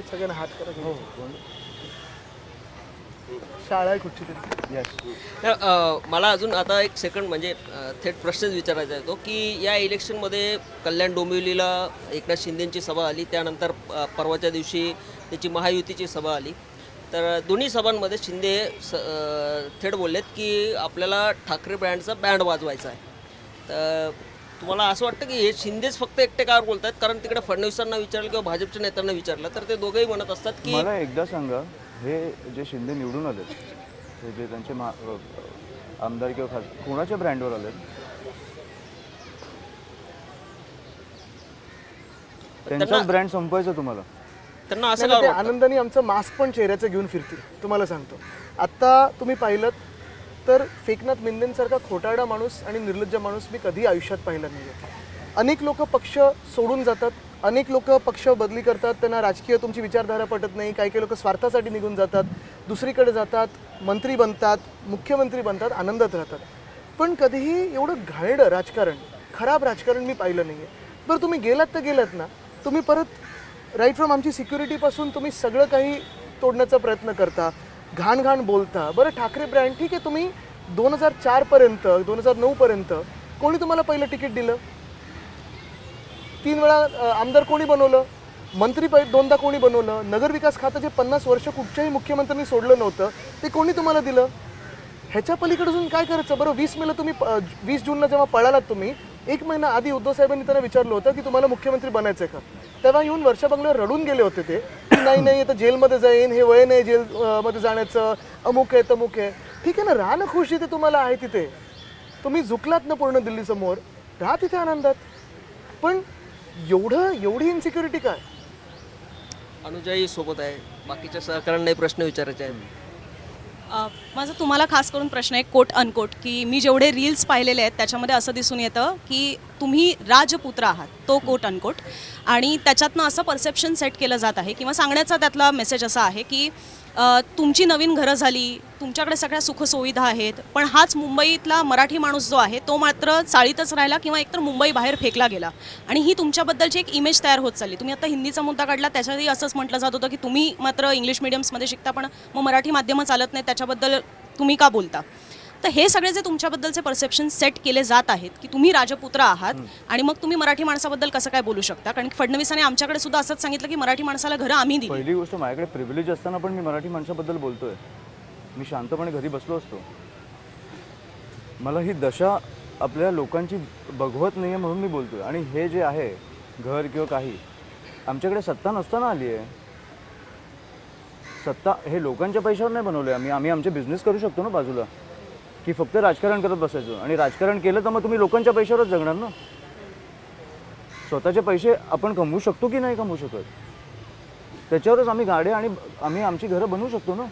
सगळ्यांना हात करा. शाळा आहे कुठची तरी. मला अजून आता एक सेकंड म्हणजे थेट प्रश्नच विचारायचा आहे तो की या इलेक्शनमध्ये कल्याण डोंबिवलीला एकनाथ शिंदेंची सभा आली, त्यानंतर परवाच्या दिवशी त्याची महायुतीची सभा आली. तर दोन्ही सभांमध्ये शिंदे थेट बोललेत की आपल्याला ठाकरे ब्रँडचा बँड वाजवायचा आहे. तर तुम्हाला असं वाटतं की हे शिंदेच फक्त एकटे कार बोलत आहेत? कारण तिकडे फडणवीसांना विचारलं किंवा भाजपच्या नेत्यांना विचारलं तर ते दोघंही म्हणत असतात की मला एकदा सांगा, हे जे शिंदे निवडून आले, हे जे त्यांचे आमदार किंवा खासदार कोणाच्या ब्रँडवर आले? त्यांचाच ब्रँड संपवायचा तुम्हाला? त्यांना असं नाही, ते आनंदाने आमचं मास्क पण चेहऱ्याचं घेऊन फिरतील. तुम्हाला सांगतो, आत्ता तुम्ही पाहिलं तर फेकनाथ मिंदेंसारखा खोटारडा माणूस आणि निर्लज्ज माणूस मी कधी आयुष्यात पाहिला नाही आहे. अनेक लोक पक्ष सोडून जातात, अनेक लोक पक्ष बदली करतात, त्यांना राजकीय तुमची विचारधारा पटत नाही, काही काही लोक स्वार्थासाठी निघून जातात, दुसरीकडे जातात, मंत्री बनतात, मुख्यमंत्री बनतात, आनंदात राहतात. पण कधीही एवढं घाणेरडं राजकारण, खराब राजकारण मी पाहिलं नाही आहे. बरं, तुम्ही गेलात तर गेलात ना, तुम्ही परत राईट फ्रॉम आमची सिक्युरिटीपासून तुम्ही सगळं काही तोडण्याचा प्रयत्न करता, घाण घाण बोलता. बरं, ठाकरे ब्रँड ठीक आहे, तुम्ही 2004पर्यंत 2009पर्यंत कोणी तुम्हाला पहिलं तिकीट दिलं? 3 वेळा आमदार कोणी बनवलं? मंत्री दोनदा कोणी बनवलं? नगरविकास खातं जे 50 वर्ष कुठच्याही मुख्यमंत्र्यांनी सोडलं नव्हतं ते कोणी तुम्हाला दिलं? ह्याच्या पलीकडे अजून काय करायचं? बरं, 20 मेला तुम्ही 20 जूनला जेव्हा पळालात तुम्ही, 1 महिना आधी उद्धव साहेबांनी त्यांना विचारलं होतं की तुम्हाला मुख्यमंत्री बनायचं आहे का? तेव्हा येऊन वर्षा बंगल्यावर रडून गेले होते ते की नाही आता जेलमध्ये जाईन, हे वय नाही जेलमध्ये जाण्याचं, अमुक आहे तमुक आहे. ठीक आहे ना, राहा ना खुश जिथे तुम्हाला आहे तिथे. तुम्ही झुकलात ना पूर्ण दिल्लीसमोर, राहा तिथे आनंदात. पण एवढी इन्सिक्युरिटी काय? अनुजाई सोबत आहे, बाकीच्या सहकाऱ्यांनाही प्रश्न विचारायचे आहेत. माझा तुम्हाला खास करून प्रश्न आहे, कोट अनकोट, की मी जेवढे रील्स पाहिलेले आहेत त्याच्यामध्ये असं दिसून येतं की तुम्ही राजपुत्र आहात, तो कोट अनकोट. आणि त्याच्यातनं असं परसेप्शन सेट केलं जात आहे किंवा सांगण्याचा त्यातला मेसेज असा आहे की तुमची नवीन घरं झाली, तुमच्याकडे सगळ्या सुखसुविधा आहेत, पण हाच मुंबईतला मराठी माणूस जो आहे तो मात्र चाळीतच राहिला किंवा एकतर मुंबई बाहेर फेकला गेला. आणि ही तुमच्याबद्दलची एक इमेज तयार होत चालली. तुम्ही आता हिंदीचा मुद्दा काढला, त्याच्यातही असंच म्हटलं जात होतं की तुम्ही मात्र इंग्लिश मिडियम्समध्ये शिकता पण मग मराठी माध्यमं चालत नाही, त्याच्याबद्दल तुम्ही का बोलता? तर हे सगळे जे तुमच्याबद्दलचे परसेप्शन सेट केले जात आहेत की तुम्ही राजपुत्र आहात आणि मग तुम्ही मराठी माणसाबद्दल कसं काय बोलू शकता? कारण फडणवीसांनी आमच्याकडे सुद्धा असंच सांगितलं की मराठी माणसाला घरं आम्ही दिली. पहिली गोष्ट, माझ्याकडे प्रिव्हिलेज असताना पण मी मराठी माणसाबद्दल बोलतोय. मी शांतपणे घरी बसलो असतो. मला ही दशा आपल्या लोकांची बघवत नाही आहे म्हणून मी बोलतोय. आणि हे जे आहे घर किंवा काही, आमच्याकडे सत्ता नसताना आली आहे. सत्ता हे लोकांच्या पैशावर नाही बनवले आम्ही आमचे बिझनेस करू शकतो ना बाजूला, की फक्त राजकारण करत बसायचं. आणि राजकारण केलं तर मग तुम्ही लोकांच्या पैशावरच जगणार ना. स्वतःचे पैसे आपण कमवू शकतो की नाही कमवू शकत, त्याच्यावरच आम्ही गाड्या आणि आम्ही आमची घरं बनवू शकतो ना.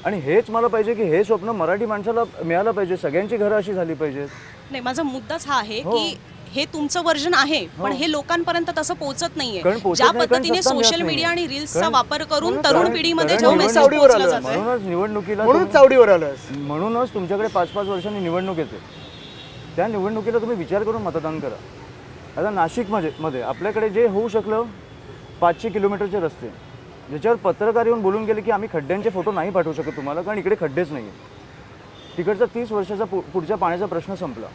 आणि हेच मला पाहिजे की हे स्वप्न मराठी माणसाला मिळालं पाहिजे, सगळ्यांची घरं अशी झाली पाहिजेत. नाही, माझा मुद्दाच हा आहे की हे तुमचं वर्जन आहे पण हे लोकांपर्यंत तसं पोहोचत नाहीये. ज्या पद्धतीने सोशल मीडिया आणि रील्सचा वापर करून तरुण पिढीमध्ये जो मेसेज पोहोचला जातोय, म्हणूनच निवडणुकीला चावडीवर आलं. म्हणूनच तुमच्याकडे 5-5 वर्षांनी निवडणूक येते. त्या निवडणुकीला तुम्ही विचार करून मतदान करा. आता नाशिकमध्ये आपल्याकडे जे होऊ शकलं 500 किलोमीटरचे रस्ते, ज्याच्यावर पत्रकार येऊन बोलून गेले की आम्ही खड्ड्यांचे फोटो नाही पाठवू शकत तुम्हाला कारण इकडे खड्डेच नाही. तिकडचा 30 वर्षाचा पुढच्या पाण्याचा प्रश्न संपला.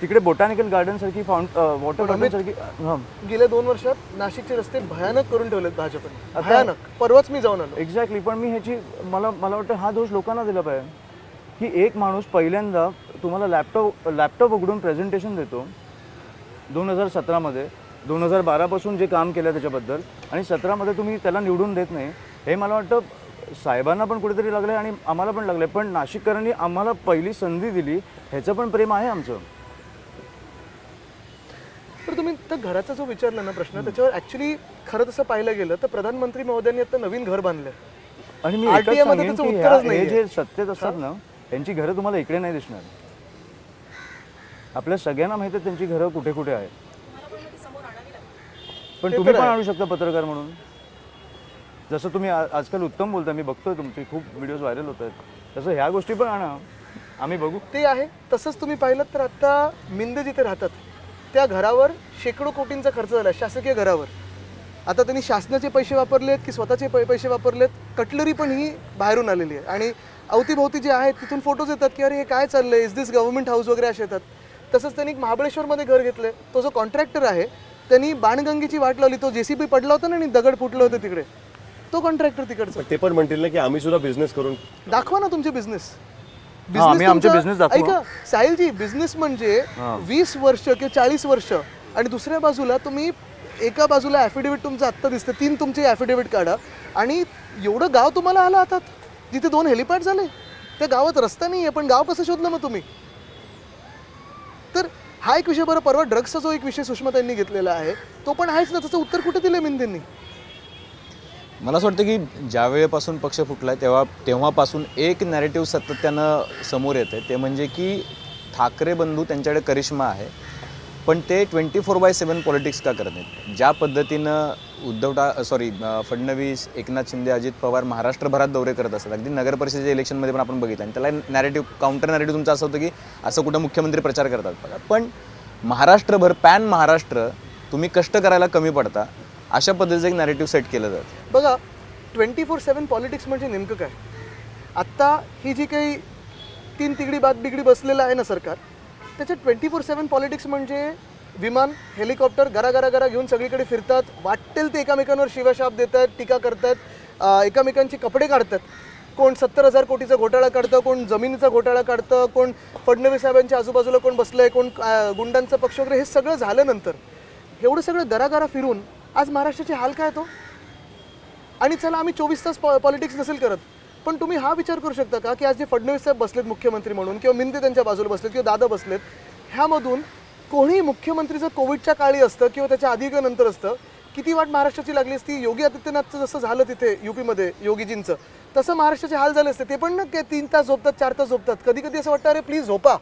तिकडे बोटॅनिकल गार्डनसारखी वॉटर फाउंटनसारखी गेल्या 2 वर्षात नाशिकचे रस्ते भयानक करून ठेवलेत भाजपने. भयानक. परवाच मी जाऊन आलो. एक्झॅक्टली. पण मी ह्याची मला वाटतं हा दोष लोकांना दिला पाहिजे की एक माणूस पहिल्यांदा तुम्हाला लॅपटॉप उघडून प्रेझेंटेशन देतो 2017मध्ये, 2012पासून जे काम केलं त्याच्याबद्दल, आणि 17मध्ये तुम्ही त्याला निवडून देत नाही. हे मला वाटतं साहेबांना पण कुठेतरी लागलं आणि आम्हाला पण लागलं. पण नाशिककरांनी आम्हाला पहिली संधी दिली, ह्याचं पण प्रेम आहे आमचं. तर तुम्ही त्या घराचा जो विचारला ना प्रश्न, त्याच्यावर ऍक्च्युली खरं तसं पाहायला गेलं तर प्रधानमंत्री महोदयांनी आता नवीन घर बांधलंय. आणि मी हे जे सत्तेत असतात ना त्यांची घरं तुम्हाला इकडे नाही दिसणार. आपल्या सगळ्यांना माहिती आहे त्यांची घरं कुठे कुठे आहेत. पण तुम्ही पण आणू शकता पत्रकार म्हणून. जसं तुम्ही आजकाल उत्तम बोलता, मी बघतोय तुमचे खूप व्हिडिओज व्हायरल होत आहेत, तसं ह्या गोष्टी पण आणा. आम्ही बघू. ते आहे. तसंच तुम्ही पाहिलं तर आता मिंदे जिथे राहतात त्या घरावर शेकडो कोटींचा खर्च झाला शासकीय घरावर. आता त्यांनी शासनाचे पैसे वापरलेत की स्वतःचे पैसे वापरलेत, कटलरी पण ही बाहेरून आलेली आहे आणि अवतीभोवती जे आहेत तिथून फोटोज येतात की अरे हे काय चाललंय, इज दिस गव्हर्नमेंट हाऊस वगैरे असे येतात. तसंच त्यांनी महाबळेश्वरमध्ये घर घेतलं. तो जो कॉन्ट्रॅक्टर आहे त्यांनी बाणगंगेची वाट लावली. तो JCB पडला होता ना आणि दगड फुटलं होतं तिकडे, तो कॉन्ट्रॅक्टर तिकडचा. ते पण म्हणतील ना की आम्ही सुद्धा बिझनेस करून दाखवा ना तुमचे बिझनेस. आम्ही आमचे business दाखवू. ऐका साहिलजी, बिझनेस म्हणजे 20 वर्ष किंवा 40 वर्ष आणि दुसऱ्या बाजूला तुम्ही एका बाजूला ॲफिडेव्हिट तुमचं आत्ता दिसतं, 3 तुमचे ॲफिडेव्हिट काढा आणि एवढं गाव तुम्हाला आलं आता जिथे 2 हेलिपॅड झाले. त्या गावात रस्ता नाही आहे पण गाव कसं शोधलं मग तुम्ही? तर हा एक विषय. बरं, परवा ड्रग्सचा जो एक विषय सुषमाताईंनी घेतलेला आहे तो पण आहेच ना, त्याचं उत्तर कुठे दिलं मिंदेंनी? मला असं वाटतं की ज्या वेळेपासून पक्ष फुटला तेव्हापासून एक नॅरेटिव्ह सातत्यानं समोर येतं, ते म्हणजे की ठाकरे बंधू त्यांच्याकडे करिश्मा आहे पण ते 24/7 पॉलिटिक्स का करत नाहीत. ज्या पद्धतीनं फडणवीस, एकनाथ शिंदे, अजित पवार महाराष्ट्रभरात दौरे करत असतात, अगदी नगर परिषदेच्या इलेक्शनमध्ये पण आपण बघितलं आणि त्याला नॅरेटिव्ह काउंटर नॅरेटिव्ह तुमचं असं होतं की असं कुठं मुख्यमंत्री प्रचार करतात बघा. पण महाराष्ट्रभर पॅन महाराष्ट्र तुम्ही कष्ट करायला कमी पडता अशा पद्धतीचं एक नॅरेटिव्ह सेट केलं जातं. बघा 24/7 पॉलिटिक्स म्हणजे नेमकं काय? आत्ता ही जी काही 3 तिगडी बात बिगडी बसलेलं आहे ना सरकार, त्याच्यात 24/7 पॉलिटिक्स म्हणजे विमान, हेलिकॉप्टर गरा घेऊन सगळीकडे फिरतात, वाटेल ते एकमेकांवर शिवाशाप देत आहेत, टीका करतात, एकमेकांचे कपडे काढतात. कोण 70,000 कोटीचा घोटाळा काढतं, कोण जमिनीचा घोटाळा काढतं, कोण फडणवीस साहेबांच्या आजूबाजूला कोण बसलंय, कोण गुंडांचा पक्ष वगैरे. हे सगळं झाल्यानंतर एवढं सगळं गरा फिरून आज महाराष्ट्राचे हाल काय तो? आणि चला आम्ही 24 तास पॉलिटिक्स नसेल करत, पण तुम्ही हा विचार करू शकता का की आज जे फडणवीस साहेब बसलेत मुख्यमंत्री म्हणून किंवा मिंदे त्यांच्या बाजूला बसलेत किंवा दादा बसलेत, ह्यामधून कोणी मुख्यमंत्रीचं कोविडच्या काळी असतं किंवा त्याच्या आधी किंवा नंतर असतं, किती वाट महाराष्ट्राची लागली असती? योगी आदित्यनाथचं जसं झालं तिथे UP-मध्ये योगीजींचं, तसं महाराष्ट्राचे हाल झाले असते. ते पण ना काय 3 तास झोपतात, 4 तास झोपतात. कधी कधी असं वाटतं अरे प्लीज झोपा,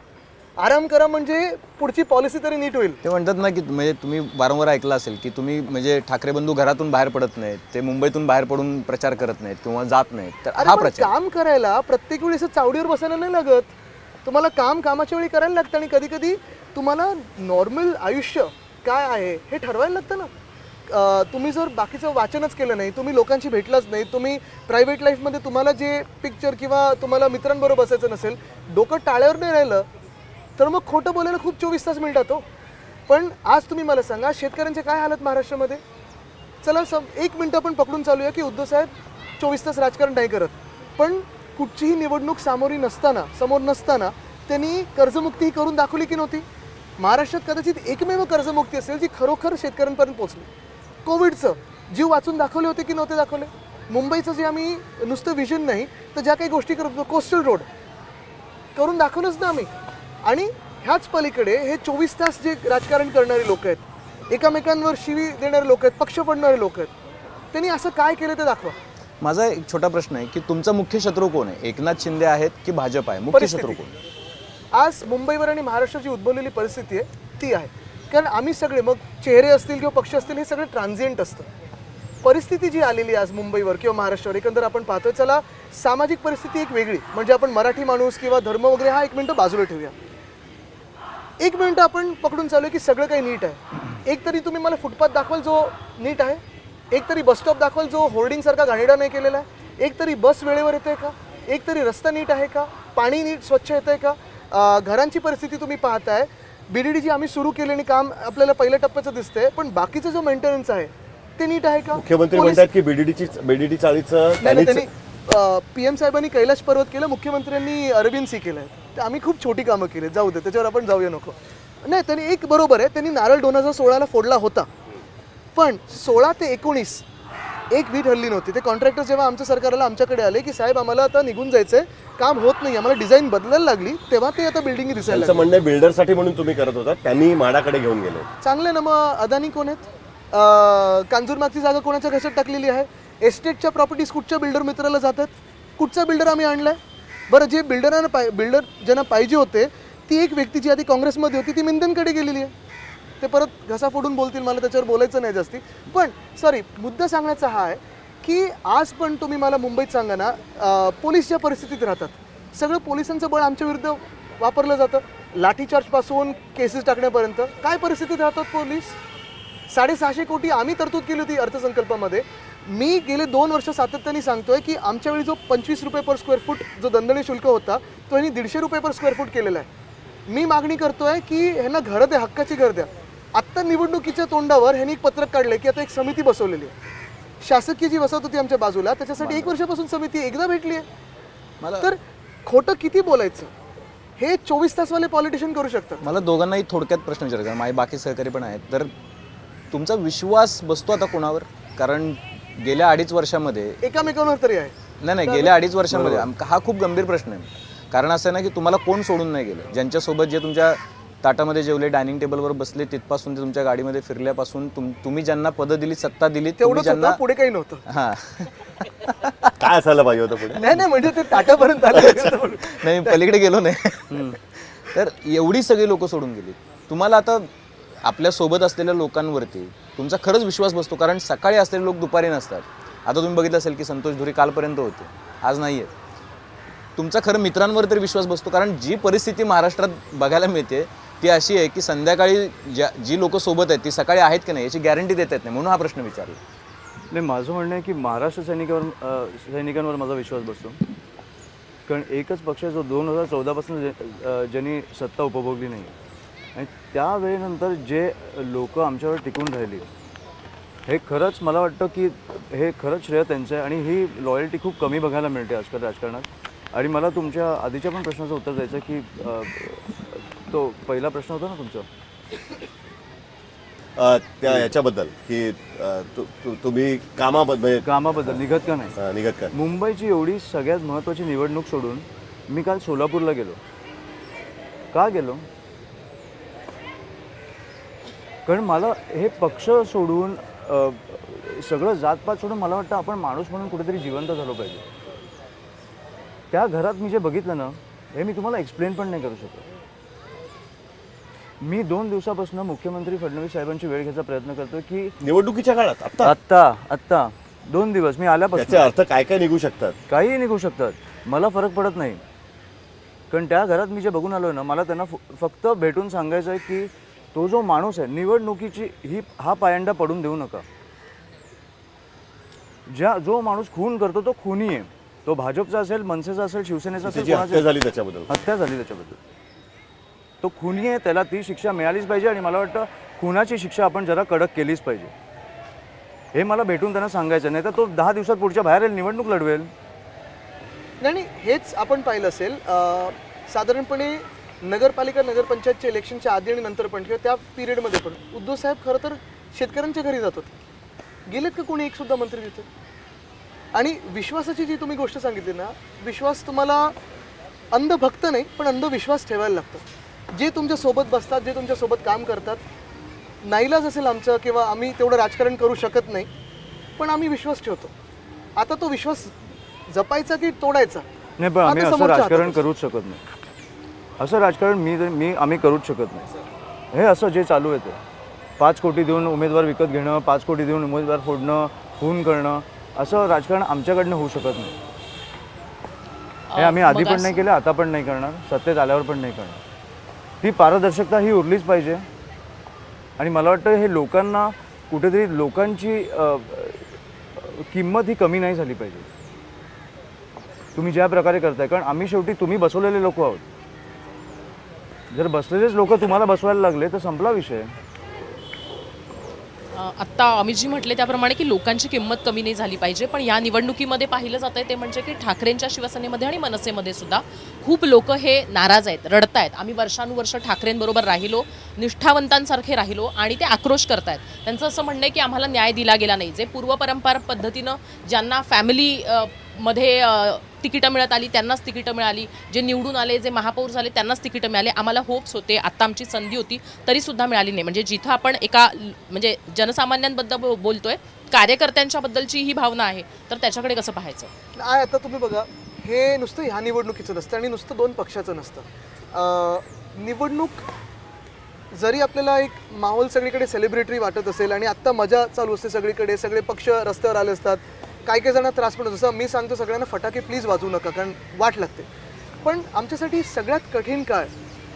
आराम करा, म्हणजे पुढची पॉलिसी तरी नीट होईल. ते म्हणतात ना की म्हणजे तुम्ही वारंवार ऐकलं असेल की तुम्ही म्हणजे ठाकरे बंधू घरातून बाहेर पडत नाहीत, ते मुंबईतून बाहेर पडून प्रचार करत नाहीत किंवा जात नाहीत. तर हा पण प्रचार काम करायला प्रत्येक वेळी असं चावडीवर बसायला नाही लागत. तुम्हाला काम कामाच्या वेळी करायला लागतं आणि कधी कधी तुम्हाला नॉर्मल आयुष्य काय आहे हे ठरवायला लागतं ना. तुम्ही जर बाकीचं वाचनच केलं नाही, तुम्ही लोकांशी भेटलाच नाही, तुम्ही प्रायव्हेट लाईफमध्ये तुम्हाला जे पिक्चर किंवा तुम्हाला मित्रांबरोबर बसायचं नसेल, डोकं टाळ्यावर नाही राहिलं, तर मग खोटं बोलायला खूप 24 तास मिळतात हो. पण आज तुम्ही मला सांगा शेतकऱ्यांचे काय हालत महाराष्ट्रामध्ये. चला 1 मिनटं आपण पकडून चालूया की उद्धव साहेब 24 तास राजकारण नाही करत, पण कुठचीही निवडणूक समोर नसताना त्यांनी कर्जमुक्ती करून दाखवली की नव्हती? महाराष्ट्रात कदाचित एकमेव कर्जमुक्ती असेल जी खरोखर शेतकऱ्यांपर्यंत पोहोचली. कोविडचं जीव वाचून दाखवले होते की नव्हते दाखवले? मुंबईचं जे आम्ही नुसतं विजन नाही तर ज्या काही गोष्टी करत होतो, कोस्टल रोड करून दाखवलंच ना आम्ही. आणि ह्याच पलीकडे हे 24 तास जे राजकारण करणारे लोक आहेत, एकमेकांवर शिवी देणारे लोक आहेत, पक्ष पडणारे लोक आहेत, त्यांनी असं काय केलं ते दाखवा. माझा एक छोटा प्रश्न आहे की तुमचा मुख्य शत्रू कोण आहे? एकनाथ शिंदे आहेत की भाजप आहे? मुख्य शत्रू कोण? आज मुंबईवर आणि महाराष्ट्राची उद्भवलेली परिस्थिती आहे ती आहे. कारण आम्ही सगळे, मग चेहरे असतील किंवा पक्ष असतील, हे सगळे ट्रान्झिएंट असतं. परिस्थिती जी आलेली आज मुंबईवर किंवा महाराष्ट्रावर एकंदर आपण पाहतोय, चला सामाजिक परिस्थिती एक वेगळी, म्हणजे आपण मराठी माणूस किंवा धर्म वगैरे हा 1 मिनिटं बाजूला ठेवूया. 1 मिनिटं आपण पकडून चालू की सगळं काही नीट आहे. एक तरी तुम्ही मला फुटपाथ दाखवाल जो नीट आहे, एक तरी बसस्टॉप दाखवाल जो होर्डिंगसारखा घाणेरडा नाही केलेला आहे, एक तरी बस वेळेवर येते का, एक तरी रस्ता नीट आहे का, पाणी नीट स्वच्छ येतं आहे का, घरांची परिस्थिती तुम्ही पाहताय. BDD जी आम्ही सुरू केली आणि काम आपल्याला पहिल्या टप्प्याचं दिसतंय, पण बाकीचा जो मेंटेनन्स आहे ते नीट आहे का? मुख्यमंत्री म्हणतात की BDD चाळीचं त्यांनी PM साहेबांनी कैलाश पर्वत केलं, मुख्यमंत्र्यांनी अरविंद सी केलं. तर आम्ही खूप छोटी कामं केली, जाऊ दे, त्याच्यावर आपण जाऊया नको. नाही, त्यांनी एक बरोबर आहे, त्यांनी नारळ 2016ला फोडला होता, पण 16 ते 19 एक वीट हल्ली नव्हती. ते कॉन्ट्रॅक्टर जेव्हा आमच्या सरकारला आमच्याकडे आले की साहेब आम्हाला आता निघून जायचंय, काम होत नाही, आम्हाला डिझाईन बदलायला लागली, तेव्हा ते आता बिल्डिंग दिसायला लागली. म्हणणं बिल्डरसाठी म्हणून तुम्ही करत होता, त्यांनी म्हाडाकडे घेऊन गेले. चांगले ना. मग अदानी कोण आहेत? कांजूरमागची जागा कोणाच्या घशात टाकलेली आहे? एस्टेटच्या प्रॉपर्टीज कुठच्या बिल्डर मित्राला जातात? कुठचा बिल्डर आम्ही आणलाय? बरं, जे बिल्डर ज्यांना पाहिजे होते ती एक व्यक्ती जी आधी काँग्रेसमध्ये होती ती मिंदेंकडे गेलेली आहे. ते परत घसा फोडून बोलतील, मला त्याच्यावर बोलायचं नाही जास्ती. पण सॉरी, मुद्दा सांगण्याचा हा आहे की आज पण तुम्ही मला मुंबईत सांगा ना, पोलीस ज्या परिस्थितीत राहतात, सगळं पोलिसांचं बळ आमच्या विरुद्ध वापरलं जातं. लाठीचार्जपासून केसेस टाकण्यापर्यंत काय परिस्थितीत राहतात पोलीस. 650 कोटी आम्ही तरतूद केली होती अर्थसंकल्पामध्ये. मी गेले 2 वर्ष सातत्याने सांगतोय की आमच्या वेळी जो 25 रुपये पर स्क्वेअर फूट जो दंडनीय शुल्क होता तो यांनी 150 रुपये पर स्क्वेअर फूट केलेला आहे. मी मागणी करतोय की ह्यांना घरं द्या, हक्काची घर द्या. आत्ता निवडणुकीच्या तोंडावर ह्यांनी एक पत्रक काढलंय की आता एक समिती बसवलेली आहे. शासकीय जी वसाहत होती आमच्या बाजूला त्याच्यासाठी 1 वर्षापासून समिती एकदा भेटली आहे. तर खोटं किती बोलायचं हे 24 तासवाले पॉलिटिशियन करू शकतात. मला दोघांनाही थोडक्यात प्रश्न विचारायचा, कारण माझे बाकी सहकारी पण आहेत. तर तुमचा विश्वास बसतो आता कोणावर? कारण गेल्या 2.5 वर्षामध्ये एकामेकांवर तरी आहे. नाही, गेल्या 2.5 वर्षामध्ये हा खूप गंभीर प्रश्न आहे. कारण असं ना की तुम्हाला कोण सोडून नाही गेलं. ज्यांच्यासोबत जे तुमच्या ताटामध्ये जेवले, डायनिंग टेबलवर बसले, तिथपासून ते तुमच्या गाडीमध्ये फिरल्यापासून तुम्ही ज्यांना पदं दिली, सत्ता दिली, तुम्ही ज्यांना पुढे काही नव्हतं. हां काय असायला पाहिजे होतं पुढे? नाही म्हणजे ते ताटापर्यंत आलं. नाही, पलीकडे गेलो नाही. तर एवढी सगळी लोक सोडून गेली. तुम्हाला आता आपल्या सोबत असलेल्या लोकांवरती तुमचा खरंच विश्वास बसतो? कारण सकाळी असलेले लोक दुपारी नसतात. आता तुम्ही बघितलं असेल की संतोष धुरी कालपर्यंत होते, आज नाही आहेत. तुमचा खरं मित्रांवर तरी विश्वास बसतो? कारण जी परिस्थिती महाराष्ट्रात बघायला मिळते ती अशी आहे की संध्याकाळी जी लोक सोबत आहेत ती सकाळी आहेत की नाही याची गॅरंटी देता येत नाही. म्हणून हा प्रश्न विचारला. नाही, माझं म्हणणं आहे की महाराष्ट्र सैनिकांवर माझा विश्वास बसतो. कारण एकच पक्ष जो 2014पासून ज्यांनी सत्ता उपभोगली नाही आणि त्यावेळेनंतर जे लोक आमच्यावर टिकून राहिली, हे खरंच मला वाटतं की हे खरंच श्रेय त्यांचं आहे. आणि ही लॉयल्टी खूप कमी बघायला मिळते आजकाल राजकारणात. आणि मला तुमच्या आधीच्या पण प्रश्नाचं उत्तर द्यायचं की तो पहिला प्रश्न होता ना तुमचा त्या याच्याबद्दल की तुम्ही कामाबद्दल निघत का नाही. निघत का? मुंबईची एवढी सगळ्यात महत्त्वाची निवडणूक सोडून मी काल सोलापूरला गेलो. का गेलो? कारण मला हे पक्ष सोडून सगळं जातपात सोडून मला वाटतं आपण माणूस म्हणून कुठेतरी जिवंत झालो पाहिजे. त्या घरात मी जे बघितलं ना हे मी तुम्हाला एक्सप्लेन पण नाही करू शकत. मी 2 दिवसापासून मुख्यमंत्री फडणवीस साहेबांची वेळ घ्यायचा प्रयत्न करतोय की निवडणुकीच्या काळात आत्ता 2 दिवस मी आल्यापासून त्याचे अर्थ काय निघू शकतात? काहीही निघू शकतात. मला फरक पडत नाही. कारण त्या घरात मी जे बघून आलो ना मला त्यांना फक्त भेटून सांगायचं आहे की तो जो माणूस आहे निवडणुकीची हा पायंडा पडून देऊ नका. जो माणूस खून करतो तो खुनी आहे. तो भाजपचा असेल, मनसेचा असेल, शिवसेनेचा असेल, हत्या झाली त्याच्याबद्दल तो खुनी आहे. त्याला ती शिक्षा मिळालीच पाहिजे. आणि मला वाटतं खुनाची शिक्षा आपण जरा कडक केलीच पाहिजे. हे मला भेटून त्यांना सांगायचं. नाही तर तो 10 दिवसात पुढच्या बाहेर निवडणूक लढवेल. नाही हेच आपण पाहिलं असेल साधारणपणे नगरपालिका नगरपंचायतच्या इलेक्शनच्या आधी आणि नंतर पण किंवा त्या पिरियडमध्ये पण उद्धव साहेब खरं तर शेतकऱ्यांच्या घरी जात होते. गेलेत का कोणी एक सुद्धा मंत्री तिथे? आणि विश्वासाची जी तुम्ही गोष्ट सांगितली ना, विश्वास तुम्हाला अंधभक्त नाही पण अंधविश्वास ठेवायला लागतो. जे तुमच्या सोबत बसतात, जे तुमच्या सोबत काम करतात, नाईलाज असेल आमचं किंवा आम्ही तेवढं राजकारण करू शकत नाही पण आम्ही विश्वास ठेवतो. आता तो विश्वास जपायचा की तोडायचा? नाही, पण आम्ही असं राजकारण करूच शकत नाही. असं राजकारण आम्ही करूच शकत नाही. हे असं जे चालू आहे ते 5 कोटी देऊन उमेदवार विकत घेणं, 5 कोटी देऊन उमेदवार फोडणं, खून करणं, असं राजकारण आमच्याकडनं होऊ शकत नाही. हे आम्ही आधी पण नाही केलं, आता पण नाही करणार, सत्तेत आल्यावर पण नाही करणार. ती पारदर्शकता ही उरलीच पाहिजे. आणि मला वाटतं हे लोकांना कुठेतरी लोकांची किंमत ही कमी नाही झाली पाहिजे तुम्ही ज्या प्रकारे करताय. कारण आम्ही शेवटी तुम्ही बसवलेले लोक आहोत. जर बसलेलेच लोक तुम्हाला बसवायला लागले तर संपला विषय. आत्ता अमितजी म्हटले त्याप्रमाणे की लोकांची किंमत कमी नाही झाली पाहिजे. पण या निवडणुकीमध्ये पाहिलं जात आहे ते म्हणजे की ठाकरेंच्या शिवसेनेमध्ये आणि मनसेमध्ये सुद्धा खूप लोक हे नाराज आहेत, रडतायत. आम्ही वर्षानुवर्ष ठाकरेंबरोबर राहिलो, निष्ठावंतांसारखे राहिलो आणि ते आक्रोश करतायत. त्यांचं असं म्हणणं आहे की आम्हाला न्याय दिला गेला नाही. जे पूर्वपरंपरा पद्धतीनं ज्यांना फॅमिली मध्ये तिकीटं मिळत आली त्यांनाच तिकीटं मिळाली, जे निवडून आले, जे महापौर झाले त्यांनाच तिकीटं मिळाले. आम्हाला होप्स होते, आत्ता आमची संधी होती तरीसुद्धा मिळाली नाही. म्हणजे जिथं आपण एका म्हणजे जनसामान्यांबद्दल बोलतोय, कार्यकर्त्यांच्या बद्दलची ही भावना आहे, तर त्याच्याकडे कसं पाहायचं? आता तुम्ही बघा, हे नुसतं ह्या निवडणुकीचं नसतं आणि नुसतं 2 पक्षाचं नसतं. निवडणूक जरी आपल्याला एक माहोल सगळीकडे सेलिब्रेटरी वाटत असेल आणि आत्ता मजा चालू असते सगळीकडे, सगळे पक्ष रस्त्यावर आले असतात, काही जणांना त्रास पण होतो. जसं मी सांगतो सगळ्यांना फटाके प्लीज वाजवू नका कारण वाट लागते. पण आमच्यासाठी सगळ्यात कठीण काळ,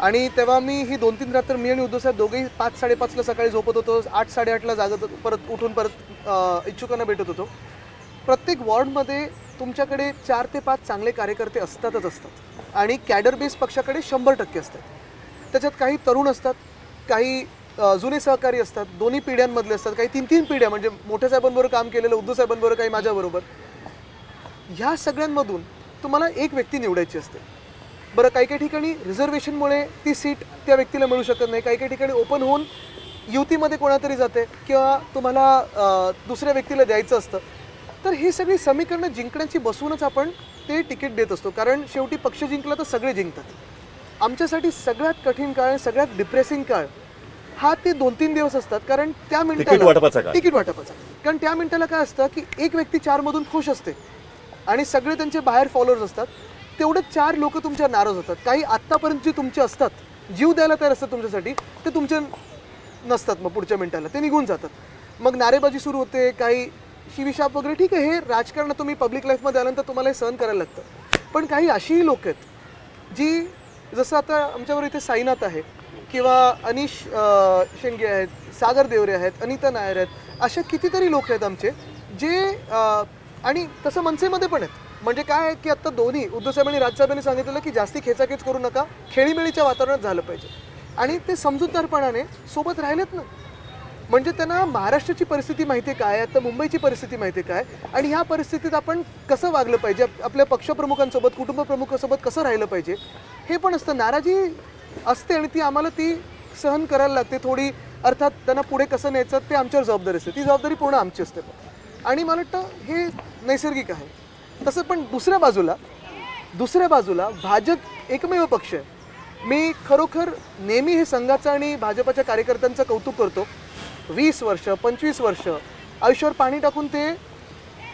आणि तेव्हा मी ही 2-3 रात्र मी आणि उद्धव साहेब दोघेही 5-5:30ला सकाळी झोपत होतो, 8-8:30ला जागत होतो, परत उठून परत इच्छुकांना भेटत होतो. प्रत्येक वॉर्डमध्ये तुमच्याकडे 4 ते 5 चांगले कार्यकर्ते असतातच असतात, आणि कॅडर बेस पक्षाकडे 100% असतात. त्याच्यात काही तरुण असतात, काही जुने सहकारी असतात, दोन्ही पिढ्यांमधले असतात, काही 3-3 पिढ्या, म्हणजे मोठ्या साहेबांबरोबर काम केलेलं, उद्धव साहेबांबरोबर, काही माझ्याबरोबर. ह्या सगळ्यांमधून तुम्हाला एक व्यक्ती निवडायची असते. बरं, काही काही ठिकाणी रिझर्वेशनमुळे ती सीट त्या व्यक्तीला मिळू शकत नाही, काही काही ठिकाणी ओपन होऊन युतीमध्ये कोणातरी जाते, किंवा तुम्हाला दुसऱ्या व्यक्तीला द्यायचं असतं. तर ही सगळी समीकरणं जिंकण्याची बसूनच आपण ते तिकीट देत असतो, कारण शेवटी पक्ष जिंकला तर सगळे जिंकतात. आमच्यासाठी सगळ्यात कठीण काळ, सगळ्यात डिप्रेसिंग काळ हा ते 2-3 दिवस असतात, कारण त्या मिनिटाला तिकीट वाटपाचा, कारण त्या मिनिटाला काय असतं की एक व्यक्ती 4मधून खुश असते आणि सगळे त्यांचे बाहेर फॉलोअर्स असतात. तेवढेच 4 लोक तुमच्या नाराज होतात. काही आत्तापर्यंत जे तुमचे असतात, जीव द्यायला तयार असतात तुमच्यासाठी, ते तुमचे नसतात. मग पुढच्या मिनिटाला ते निघून जातात. मग नारेबाजी सुरू होते, काही शिविशाप वगैरे. ठीक आहे, हे राजकारण तुम्ही पब्लिक लाईफमध्ये आल्यानंतर तुम्हाला हे सहन करायला लागतं. पण काही अशीही लोक आहेत जी, जसं आता आमच्यावर इथे साईनाथ आहे, किंवा अनिश शेंगे आहेत, सागर देवरे आहेत, अनिता नायर आहेत, अशा कितीतरी लोक आहेत आमचे जे, आणि तसं मनसेमध्ये पण आहेत. म्हणजे काय आहे की आत्ता दोन्ही उद्धव साहेबांनी राजसाहेबांनी सांगितलेलं की जास्ती खेचाखेच करू नका, खेळीमेळीच्या वातावरणात झालं पाहिजे, आणि ते समजूतदारपणाने सोबत राहिलेत ना. म्हणजे त्यांना महाराष्ट्राची परिस्थिती माहिती आहे काय, आता मुंबईची परिस्थिती माहिती आहे काय, आणि ह्या परिस्थितीत आपण कसं वागलं पाहिजे, आपल्या पक्षप्रमुखांसोबत, कुटुंब प्रमुखांसोबत कसं राहिलं पाहिजे, हे पण असतं. नाराजी असते आणि ती आम्हाला ती सहन करायला लागते थोडी. अर्थात त्यांना पुढे कसं न्यायचं ते आमच्यावर जबाबदारी असते, ती जबाबदारी पूर्ण आमची असते. आणि मला वाटतं हे नैसर्गिक आहे. तसं पण दुसऱ्या बाजूला भाजप एकमेव पक्ष आहे. मी खरोखर नेहमी हे संघाचं आणि भाजपाच्या कार्यकर्त्यांचं कौतुक करतो. 20 वर्ष 25 वर्ष आयुष्यावर पाणी टाकून ते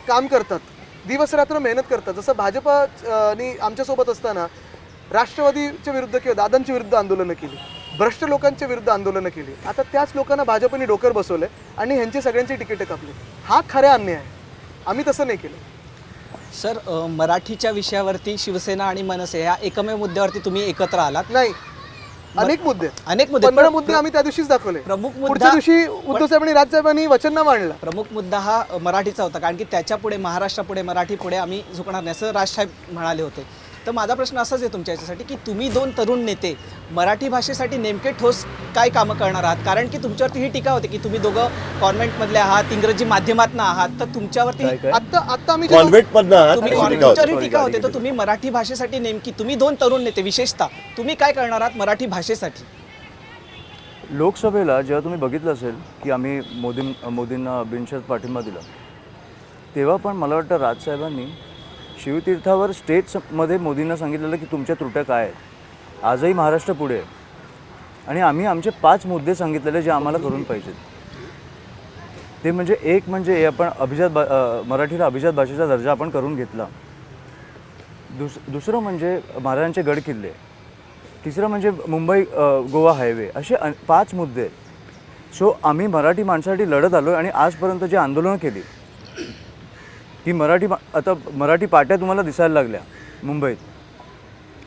काम करतात, दिवसरात्र मेहनत करतात. जसं भाजपनी आमच्यासोबत असताना राष्ट्रवादीच्या विरुद्ध किंवा दादांच्या विरुद्ध आंदोलनं केली, भ्रष्ट लोकांच्या विरुद्ध आंदोलनं केली. आता त्याच लोकांना भाजपने डोकर बसवलं आणि ह्यांची सगळ्यांची तिकीटं कापली. हा खऱ्या अन्याय आहे. आम्ही तसं नाही केलं. सर, मराठीच्या विषयावरती शिवसेना आणि मनसे ह्या एकमेव मुद्द्यावरती तुम्ही एकत्र आलात. नाही, अनेक मुद्दे 15 मुद्दे आम्ही त्या दिवशीच दाखवले. प्रमुख पुढच्या मुद्दा दिवशी उद्धव साहेबांनी राजसाहेबांनी वचननामा आणला. प्रमुख मुद्दा हा मराठीचा होता, कारण की त्याच्यापुढे, महाराष्ट्रापुढे, मराठीपुढे आम्ही झुकणार नाही असं राजसाहेब म्हणाले होते. तर माझा प्रश्न असाच आहे तुमच्या याच्यासाठी की तुम्ही 2 तरुण नेते मराठी भाषेसाठी नेमके ठोस काय कामं करणार आहात? कारण की तुमच्यावरती ही टीका होते की तुम्ही दोघं कॉन्व्हेंटमधले आहात, इंग्रजी माध्यमातनं आहात, तर तुमच्यावरती आता आम्ही तुमच्यावरही टीका होते. तर तुम्ही मराठी भाषेसाठी नेमकी, तुम्ही 2 तरुण नेते विशेषतः, तुम्ही काय करणार आहात मराठी भाषेसाठी? लोकसभेला जेव्हा तुम्ही बघितलं असेल की आम्ही मोदींना बिनशर्त पाठिंबा दिला, तेव्हा पण मला वाटतं राजसाहेबांनी शिवतीर्थावर स्टेजमध्ये मोदींना सांगितलेलं की तुमच्या त्रुट्या काय आहेत. आजही महाराष्ट्र पुढे आहे, आणि आम्ही आमचे 5 मुद्दे सांगितलेले जे आम्हाला करून पाहिजेत. ते म्हणजे एक म्हणजे आपण मराठीला अभिजात भाषेचा दर्जा आपण करून घेतला. दुसरं म्हणजे महाराजांचे गड किल्ले. तिसरं म्हणजे मुंबई गोवा हायवे. असे 5 मुद्दे आहेत. सो आम्ही मराठी माणसासाठी लढत आलो, आणि आजपर्यंत जी आंदोलनं केली की आता मराठी पाट्या तुम्हाला दिसायला लागल्या मुंबईत,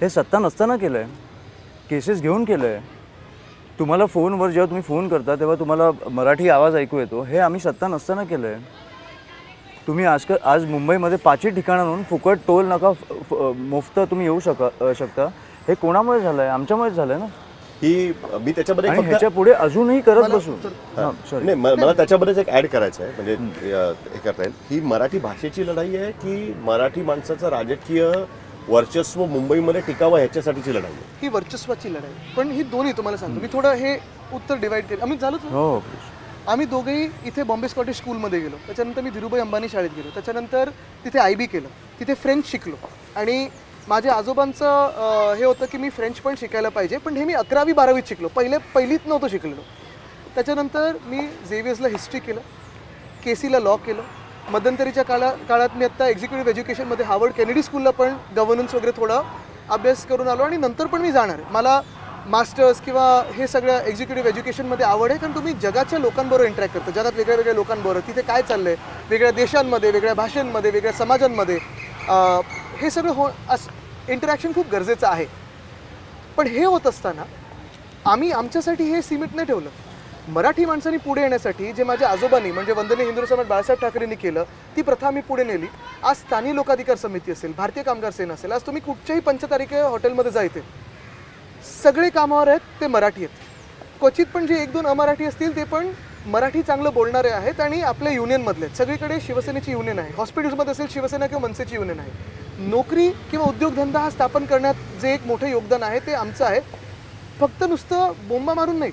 हे सत्ता नसताना केलं आहे, केसेस घेऊन केलं आहे. तुम्हाला फोनवर जेव्हा तुम्ही फोन करता तेव्हा तुम्हाला मराठी आवाज ऐकू येतो, हे आम्ही सत्ता नसताना केलं आहे. तुम्ही आज मुंबईमध्ये 5 ठिकाणांहून फुकट टोल नाका मुफ्त तुम्ही येऊ शकता. हे कोणामुळे झालं आहे? आमच्यामुळेच झालं आहे ना. ही मी त्याच्यामध्ये ह्याच्या पुढे अजूनही करत बसू. नाही, मला त्याच्यामध्येच एक ऍड करायचं आहे, म्हणजे हे करता येईल. ही मराठी भाषेची लढाई आहे की मराठी माणसाचं राजकीय वर्चस्व मुंबईमध्ये टिकावं ह्याच्यासाठीची लढाई आहे? ही वर्चस्वाची लढाई. पण ही दोन्ही तुम्हाला सांगतो मी, थोडं हे उत्तर डिवाइड केलं. आम्ही झालोच. हो, आम्ही दोघेही इथे बॉम्बे स्कॉटिश स्कूलमध्ये गेलो, त्याच्यानंतर मी धीरूभाई अंबानी शाळेत गेलो, त्याच्यानंतर तिथे IB केलं, तिथे फ्रेंच शिकलो. आणि माझ्या आजोबांचं हे होतं की मी फ्रेंच पण शिकायला पाहिजे, पण हे मी 11वी 12वीत शिकलो, पहिलीत नव्हतं शिकलेलो. त्याच्यानंतर मी झेवियर्सला हिस्ट्री केलं, KCला लॉ केलं. मध्यंतरीच्या काळात मी आत्ता एक्झिक्युटिव्ह एज्युकेशनमध्ये हार्वर्ड केनेडी स्कूलला पण गव्हर्नन्स वगैरे थोडा अभ्यास करून आलो, आणि नंतर पण मी जाणार आहे. मला मास्टर्स किंवा हे सगळं एक्झिक्युटिव्ह एज्युकेशनमध्ये आवड आहे, कारण तुम्ही जगाच्या लोकांबरोबर इंटरॅक्ट करता, जगात वेगळ्या वेगळ्या लोकांबरोबर, तिथे काय चाललं आहे, वेगळ्या देशांमध्ये, वेगळ्या भाषांमध्ये, वेगळ्या समाजांमध्ये. हे सगळं इंटरॅक्शन खूप गरजेचं आहे. पण हे होत असताना आम्ही आमच्यासाठी हे सीमित नाही ठेवलं. मराठी माणसांनी पुढे येण्यासाठी जे माझ्या आजोबांनी म्हणजे वंदनीय हिंदू समाज बाळासाहेब ठाकरेंनी केलं ती प्रथा आम्ही पुढे नेली. आज स्थानिक लोकाधिकार समिती असेल, भारतीय कामगार सेना असेल, आज तुम्ही कुठच्याही पंचतारिके हॉटेलमध्ये जा इथे सगळे कामावर आहेत ते मराठी आहेत. क्वचित पण जे 1-2 अमराठी असतील ते पण मराठी चांगलं बोलणारे आहेत आणि आपल्या युनियनमधले आहेत. सगळीकडे शिवसेनेची युनियन आहे, हॉस्पिटल्समध्ये असेल शिवसेना किंवा मनसेची युनियन आहे. नोकरी किंवा उद्योगधंदा हा स्थापन करण्यात जे एक मोठं योगदान आहे ते आमचं आहे. फक्त नुसतं बोंबा मारून नाही,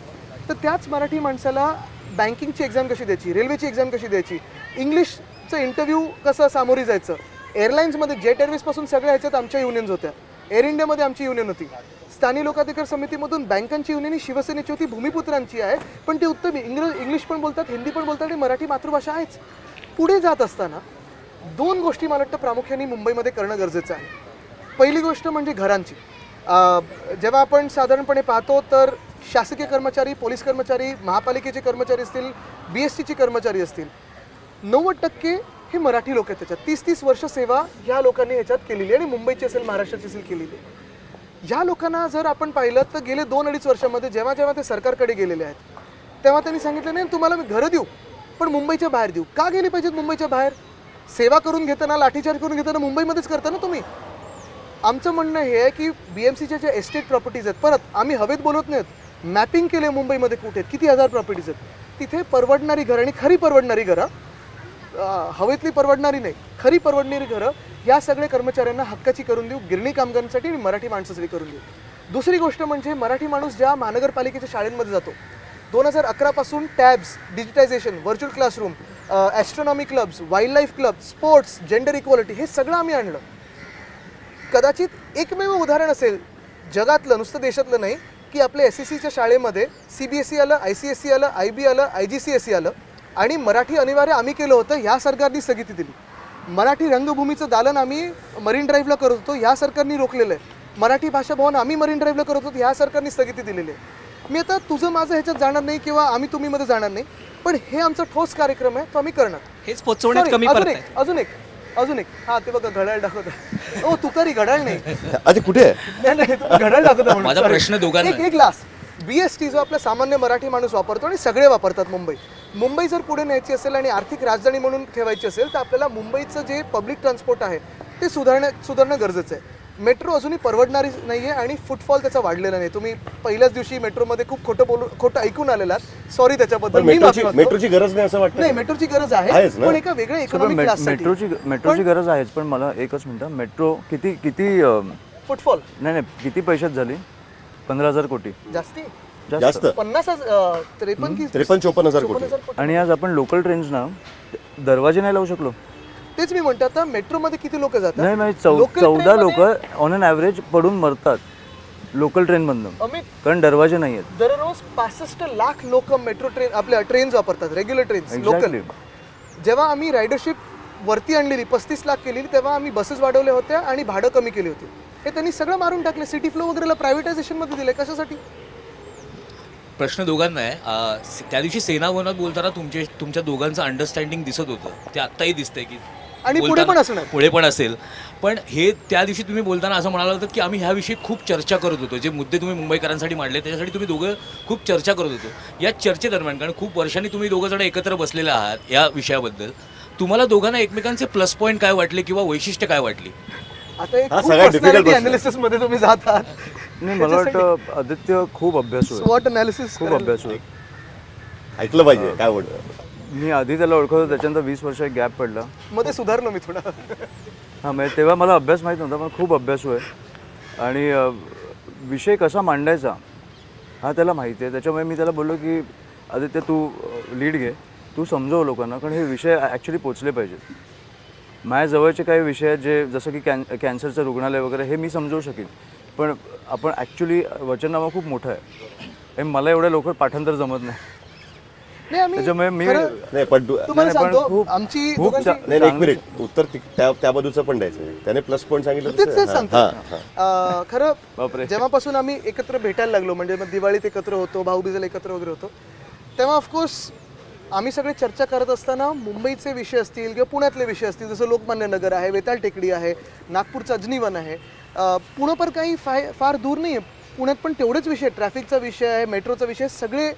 तर त्याच मराठी माणसाला बँकिंगची एक्झाम कशी द्यायची, रेल्वेची एक्झाम कशी द्यायची, इंग्लिशचं इंटरव्ह्यू कसं सामोरी जायचं. एअरलाईन्समध्ये जेट एअरवेजपासून सगळ्या ह्याच्यात आमच्या युनियन्स होत्या. एअर इंडियामध्ये आमची युनियन होती. स्थानिक लोकाधिकार समितीमधून बँकांची युनियन ही शिवसेनेची होती, भूमिपुत्रांची आहे. पण ते उत्तम इंग्लिश पण बोलतात, हिंदी पण बोलतात आणि मराठी मातृभाषा आहेच. पुढे जात असताना 2 गोष्टी मला वाटतं प्रामुख्याने मुंबईमध्ये करणं गरजेचं आहे. पहिली गोष्ट म्हणजे घरांची. जेव्हा आपण साधारणपणे पाहतो तर शासकीय कर्मचारी, पोलीस कर्मचारी, महापालिकेचे कर्मचारी असतील, BSTचे कर्मचारी असतील, 90% हे मराठी लोक आहेत. त्याच्यात 30-30 वर्ष सेवा ह्या लोकांनी ह्याच्यात केलेली आणि मुंबईची असेल, महाराष्ट्राची असेल केलेली. ह्या लोकांना जर आपण पाहिलं तर गेले 2-2.5 वर्षामध्ये जेव्हा जेव्हा ते सरकारकडे गेलेले आहेत तेव्हा त्यांनी सांगितलं नाही तुम्हाला मी घरं देऊ पण मुंबईच्या बाहेर देऊ. का गेले पाहिजेत मुंबईच्या बाहेर? सेवा करून घेताना, लाठीचार्ज करून घेताना मुंबईमध्येच करता ना तुम्ही. आमचं म्हणणं हे आहे की BMCच्या ज्या एस्टेट प्रॉपर्टीज आहेत, परत आम्ही हवेत बोलत नाहीत, मॅपिंग केले मुंबईमध्ये कुठे आहेत, किती हजार प्रॉपर्टीज आहेत, तिथे परवडणारी घरं आणि खरी परवडणारी घरं, हवेतली परवडणारी नाही, खरी परवडणारी घरं या सगळ्या कर्मचाऱ्यांना हक्काची करून देऊ, गिरणी कामगारांसाठी आणि मराठी माणसासाठी करून देऊ. दुसरी गोष्ट म्हणजे मराठी माणूस ज्या महानगरपालिकेच्या शाळेमध्ये जातो 2011 पासून tabs, digitisation, virtual classroom, astronomy clubs, wild life club, sports, gender equality हे सगळं आम्ही आणलं. कदाचित एकमेव उदाहरण असेल जगातलं, नुसतं देशातलं नाही, की आपल्या SSCच्या शाळेमध्ये CBSE आलं, ICSE आलं, IB आलं, IGCSE आलं आणि मराठी अनिवार्य आम्ही केलं होतं, ह्या सरकारने स्थगिती दिली. मराठी रंगभूमीचं दालन आम्ही मरीन ड्राईव्हला करत होतो, ह्या सरकारने रोखलेलं आहे. मराठी भाषा भवन आम्ही मरीन ड्राईव्हला करत होतो, ह्या सरकारने स्थगिती दिलेली आहे. मी आता तुझं माझं ह्याच्यात जाणार नाही किंवा आम्ही तुम्ही मध्ये जाणार नाही, पण हे आमचा ठोस कार्यक्रम आहे, तो आम्ही करणार. हेच पोचवण्यात Sorry, कमी अजून एक हा ते बघा घड्याळ दाखवत. ओ तुकारी घड्याळ नाही, आधी कुठे आहे? नाही घड्याळ दाखवत. माझा प्रश्न दोघांना एक लास्ट BST जो आपला सामान्य मराठी माणूस वापरतो आणि सगळे वापरतात. मुंबई जर पुढे न्यायची असेल आणि आर्थिक राजधानी म्हणून ठेवायची असेल तर आपल्याला मुंबईचं जे पब्लिक ट्रान्सपोर्ट आहे ते सुधारणं गरजेचं आहे. मेट्रो अजूनही परवडणारी नाही आहे आणि फुटफॉल त्याचा वाढलेला नाही. तुम्ही पहिल्याच दिवशी मेट्रोमध्ये खूप खोटं ऐकून आलेला, सॉरी त्याच्याबद्दल. मेट्रोची गरज नाही असं वाटतं? नाही, मेट्रोची गरज आहे पण एका वेगळ्या इकॉनॉमिक क्लाससाठी. मेट्रोची गरज आहेच, पण मला एकच मिनिट, मेट्रो किती फुटफॉल नाही किती पैशात झाली? 15,000 कोटी. जास्त 53-54 कोटी. आणि आज आपण लोकल ट्रेन्सना दरवाजे नाही लावू शकलो. तेच मी म्हणतो, आता मेट्रोमध्ये किती लोक जातात? नाही 14 लोक ऑन एन ॲव्हरेज पडून मरतात लोकल ट्रेनमधनं, कारण दरवाजे नाही आहेत. दररोज 65 लाख लोक मेट्रो ट्रेन आपल्या ट्रेन्स वापरतात, रेग्युलर ट्रेन्स लोकल. जेव्हा आम्ही रायडरशिप वरती आणलेली 35 लाख केलेली तेव्हा आम्ही बसेस वाढवल्या होत्या आणि भाडं कमी केली होती. हे त्यांनी सगळं मारून टाकले. सिटी फ्लो वगैरेला प्रायव्हेटायझेशनमध्ये दिले. कशासाठी? प्रश्न दोघांना आहे. त्या दिवशी सेना भवनात बोलताना तुमच्या दोघांचं अंडरस्टँडिंग दिसत होतं, ते आत्ताही दिसतंय की आणि पुढे पण असणार, पुढे पण असेल. पण हे त्या दिवशी तुम्ही बोलताना असं म्हणाला होतं की आम्ही ह्याविषयी खूप चर्चा करत होतो, जे मुद्दे तुम्ही मुंबईकरांसाठी मांडले त्याच्यासाठी तुम्ही दोघं खूप चर्चा करत होतो. या चर्चेदरम्यान, कारण खूप वर्षांनी तुम्ही दोघं जण एकत्र बसलेले आहात या विषयाबद्दल, तुम्हाला दोघांना एकमेकांचे प्लस पॉईंट काय वाटले किंवा वैशिष्ट्य काय वाटली? आता एक पर्सनॅलिटी अनालिसिस मध्ये तुम्ही जातात. नाही, मला वाटतं आदित्य खूप अभ्यासू आहे, स्वॉट अनालिसिस खूप अभ्यासू आहे. ऐकलं पाहिजे काय वाटतं. मी आधी त्याला ओळखतो, त्याच्यानंतर 20 वर्ष गॅप पडला, मध्ये सुधारलो मी थोडा. हां, म्हणजे तेव्हा मला अभ्यास माहीत नव्हता, पण खूप अभ्यासू आहे आणि विषय कसा मांडायचा हा त्याला माहिती आहे. त्याच्यामुळे मी त्याला बोललो की आदित्य तू लीड घे, तू समजव लोकांना, कारण हे विषय ॲक्च्युली पोचले पाहिजेत. माझ्या जवळचे काही विषय आहेत जे जसं की कॅन्सरचं रुग्णालय वगैरे हे मी समजवू शकेन, पण आपण ॲक्च्युली वचननामा खूप मोठं आहे आणि मला एवढ्या लवकर पाठांतर जमत नाही. त्याच्यामुळे मी तुम्हाला सांगतो आमची एक मिनिट उत्तर त्या बाजूचं पण द्यायचं. त्याने प्लस पॉईंट सांगितलं. तेच सांगतो. खरं जेव्हापासून आम्ही एकत्र भेटायला लागलो, म्हणजे मग दिवाळीत एकत्र होतो, भाऊबीजेला एकत्र वगैरे होतो, तेव्हा ऑफकोर्स आम्ही सगळे चर्चा करत असताना मुंबईचे विषय असतील किंवा पुण्यातले विषय असतील, जसं लोकमान्य नगर आहे, वेताळ टेकडी आहे, नागपूरचं अजनीवन आहे, पुणं पण काही फार दूर नाही आहे. पुण्यात पण तेवढेच विषय आहेत. ट्रॅफिकचा विषय आहे, मेट्रोचा विषय आहे, सगळे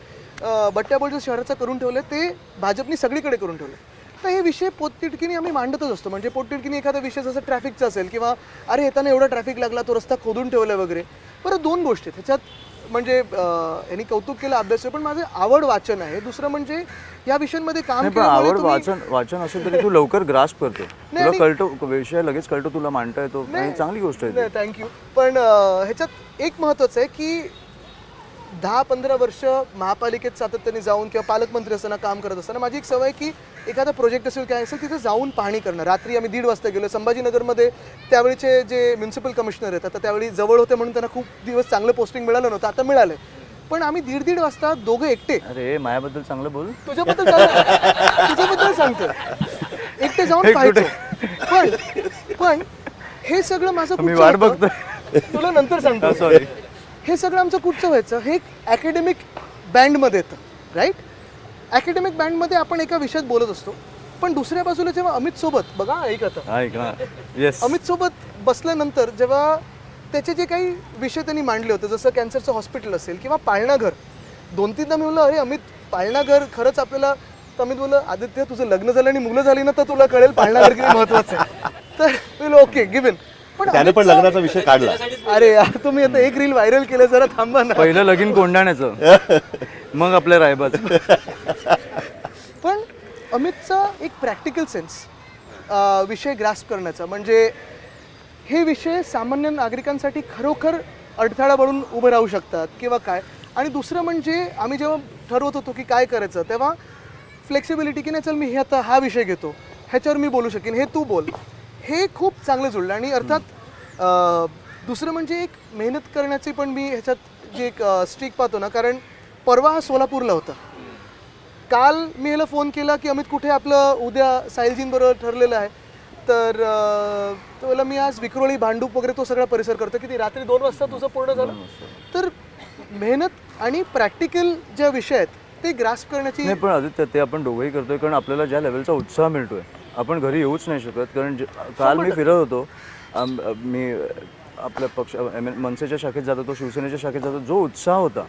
बट्ट्याबोळ जे शहराचं करून ठेवलं ते भाजपनी सगळीकडे करून ठेवलं. तर हे विषय पोटतिडकीने आम्ही मांडतच असतो. म्हणजे पोटतिडकीने एखादा विषय जसं ट्रॅफिकचा असेल किंवा अरे येताना एवढा ट्रॅफिक लागला, तो रस्ता खोदून ठेवला वगैरे. बरं, 2 गोष्टी आहेत ह्याच्यात. म्हणजे यांनी कौतुक केलं, अभ्यास आहे, पण माझे आवड वाचन आहे. दुसरं म्हणजे या विषयांमध्ये काम नाही, पण केल्यामुळे आवड तुम्ही- वाचन असेल तरी तू लवकर ग्रास्प करतो, तुला आणि- कळतो विषय, लगेच कळतो, तुला मांडता येतो. आणि चांगली गोष्ट आहे ती. नाही, थँक्यू. पण ह्याच्यात एक महत्त्वाचं आहे की 10-15 वर्ष महापालिकेत सातत्याने जाऊन किंवा पालकमंत्री असताना काम करत असताना माझी एक सवय आहे की एखादा प्रोजेक्ट असेल काय असेल तिथे जाऊन पाहणी करणं. रात्री आम्ही 1:30 वाजता गेलो संभाजीनगरमध्ये. त्यावेळीचे जे म्युन्सिपल कमिशनर आहेत, आता त्यावेळी जवळ होते म्हणून त्यांना खूप दिवस चांगलं पोस्टिंग मिळालं नव्हतं, आता मिळालं. पण आम्ही 1:30 वाजता दोघं एकटे, अरे माझ्याबद्दल चांगलं बोल. तुझ्याबद्दल सांगतो, एकटे जाऊन पाहायचो. पण हे सगळं माझं मी कुठचं वाट होतं? बघतोय. तुला नंतर सांगतो. सॉरी. हे सगळं आमचं कुठचं व्हायचं? हे एक अकॅडमिक बँडमध्ये येतं, राईट? अकॅडमिक बँडमध्ये आपण एका विषयात बोलत असतो, पण दुसऱ्या बाजूला जेव्हा अमित सोबत, बघा ऐक आता, ऐक ना, येस, अमित सोबत बसल्यानंतर जेव्हा त्याचे जे काही विषय त्यांनी मांडले होते, जसं कॅन्सरचं हॉस्पिटल असेल किंवा पाळणाघर, 2-3दा मी म्हणलं अरे अमित, पाळणाघर खरंच आपल्याला. तर अमित बोललं आदित्य तुझं लग्न झालं आणि मुलं झाली ना तर तुला कळेल पाळणाघर किती महत्वाचं आहे. तर बोललो ओके गिव्हन. त्याने पण लग्नाचा विषय काढला. अरे यार तुम्ही आता एक रील व्हायरल केलं, जरा थांबा ना. पहिलं लगीन कोंडाण्याचं, मग आपल्या रायबाचं. पण अमितचा एक प्रॅक्टिकल सेन्स विषय ग्रास्प करण्याचा, म्हणजे हे विषय सामान्य नागरिकांसाठी खरोखर अडथळा बनून उभं राहू शकतात किंवा काय. आणि दुसरं म्हणजे आम्ही जेव्हा ठरवत होतो की काय करायचं, तेव्हा फ्लेक्सिबिलिटी की नाही, चल मी हे आता हा विषय घेतो, ह्याच्यावर मी बोलू शकेन, हे तू बोल, हे खूप चांगलं जुळलं. आणि अर्थात दुसरं म्हणजे एक मेहनत करण्याची पण मी ह्याच्यात जे एक स्ट्रीक पाहतो ना, कारण परवा हा सोलापूरला होता. काल मी ह्याला फोन केला की अमित कुठे, आपलं उद्या साहिलजींबरोबर ठरलेलं आहे. तर तो बोला मी आज विक्रोळी, भांडूप वगैरे तो सगळा परिसर करतो. किती रात्री 2 वाजता तुझं पूर्ण झालं. तर मेहनत आणि प्रॅक्टिकल ज्या विषय आहेत ते ग्रास्प करण्याची. नाही, पण आदित्य ते आपण दोघंही करतोय कारण आपल्याला ज्या लेवलचा उत्साह मिळतोय आपण घरी येऊच नाही शकत. कारण काल मी फिरत होतो, मी आपल्या पक्ष मनसेच्या शाखेत जात होतो, शिवसेनेच्या शाखेत जातो, जो उत्साह होता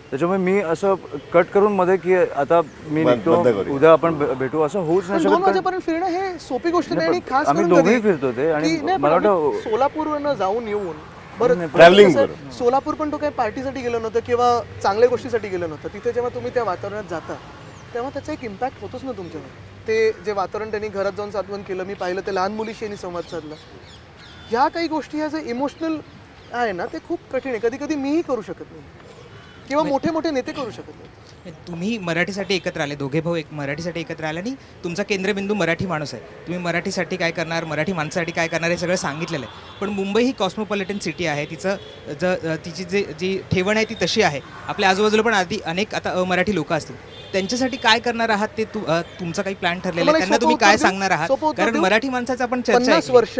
त्याच्यामुळे मी असं कट करून मध्ये की आता मी निघतो, उद्या आपण भेटू, असं होऊच नाही शकत. 2 वाजेपर्यंत फिरणं हे सोपी गोष्ट नाही. आणि खास आम्ही करून दोघेही कधी फिरतो ते. आणि की नाही, मला पण वाटतं आम्ही सोलापूरवरनं जाऊन येऊन बरं ट्रॅव्हलिंग कसं, सोलापूर पण तो काही पार्टीसाठी गेलं नव्हतं किंवा चांगल्या गोष्टीसाठी गेलं नव्हतं. तिथे जेव्हा तुम्ही त्या वातावरणात जाता तेव्हा त्याचा एक इम्पॅक्ट होतोच ना तुमच्यावर. ते जे वातावरण त्यांनी घरात जाऊन साधवण केलं, मी पाहिलं, ते लहान मुलीशी यांनी संवाद साधला. ह्या काही गोष्टी ह्या जे इमोशनल आहे ना ते खूप कठीण आहे. कधी कधी मीही करू शकत नाही किंवा मोठे मोठे नेते करू शकत नाही. तुम्ही मराठीसाठी एकत्र आले, दोघे भाऊ एक मराठीसाठी एकत्र आले आणि तुमचा केंद्रबिंदू मराठी माणूस आहे. तुम्ही मराठीसाठी काय करणार, मराठी माणसासाठी काय करणार हे सगळं सांगितलेलं आहे. पण मुंबई ही कॉस्मोपॉलिटन सिटी आहे, तिची जी ठेवण आहे ती तशी आहे. आपल्या आजूबाजूला पण आधी अनेक आता अमराठी लोक असतील, त्यांच्यासाठी काय करणार आहात ते तुमचा काही प्लॅन ठरलेला आहे? त्यांना तुम्ही काय सांगणार आहात? कारण मराठी माणसाचं आपण चर्चा 50 वर्ष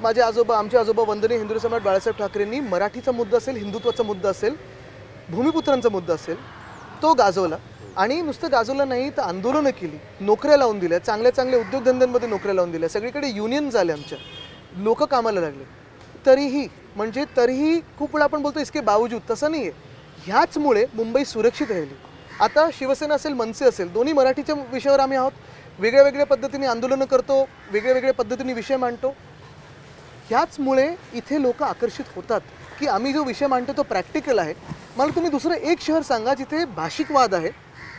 माझे आजोबा, आमचे आजोबा वंदनीय हिंदू सम्राट बाळासाहेब ठाकरेंनी मराठीचा मुद्दा असेल, हिंदुत्वाचा मुद्दा असेल, भूमिपुत्रांचा मुद्दा असेल, तो गाजवला. आणि नुसतं गाजवलं नाही तर आंदोलनं केली, नोकऱ्या लावून दिल्या, चांगल्या चांगल्या उद्योगधंद्यांमध्ये नोकऱ्या लावून दिल्या, सगळीकडे युनियन झाले, आमच्या लोक कामाला लागले. तरीही खूप वेळा आपण बोलतो इसके बावजूद, तसं नाही आहे. ह्याचमुळे मुंबई सुरक्षित राहिली. आता शिवसेना असेल, मनसे असेल, दोन्ही मराठीच्या विषयावर आम्ही आहोत. वेगळ्या वेगळ्या पद्धतीने आंदोलनं करतो, वेगळ्या वेगळ्या पद्धतीने विषय मांडतो. ह्याचमुळे इथे लोक आकर्षित होतात की आम्ही जो विषय मांडतो तो प्रॅक्टिकल आहे. मला तुम्ही दुसरं एक शहर सांगा जिथे भाषिक वाद आहे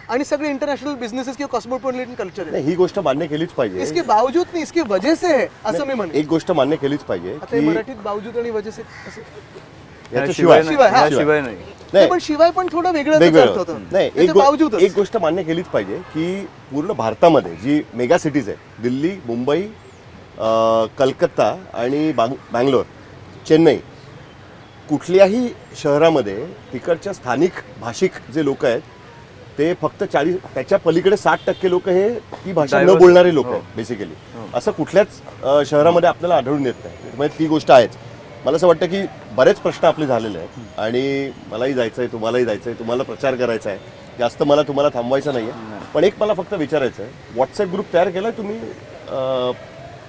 आणि सगळे इंटरनॅशनल बिझनेसेस किंवा कॉस्मोपॉलिटन कल्चर आहे. ही गोष्ट मान्य केलीच पाहिजे. इसके बावजूद नाही, इसकी वजह से है असं मी म्हणेन. एक गोष्ट मान्य केलीच पाहिजे आता हे मराठीत बावजूद आणि वजह से असं याच्याशिवाय शिवाय नाही. नाही, पण शिवाय पण थोडं वेगळं अर्थ होतं. नाही, एक गोष्ट मान्य केलीच पाहिजे की पूर्ण भारतामध्ये जी मेगा सिटीज आहे, दिल्ली, मुंबई, कलकत्ता आणि बँगलोर, चेन्नई, कुठल्याही शहरामध्ये तिकडच्या स्थानिक भाषिक जे लोक आहेत ते फक्त 40, त्याच्या पलीकडे 60% लोक हे ती भाषा न बोलणारे लोक आहेत बेसिकली. असं कुठल्याच शहरामध्ये आपल्याला आढळून येत नाही. म्हणजे ती गोष्ट आहेच. मला असं वाटतं की बरेच प्रश्न आपले झालेले आहेत आणि मलाही जायचं आहे, तुम्हालाही जायचं आहे, तुम्हाला प्रचार करायचा आहे. जास्त मला तुम्हाला थांबवायचं नाही आहे. पण एक मला फक्त विचारायचं आहे, व्हॉट्सअप ग्रुप तयार केला तुम्ही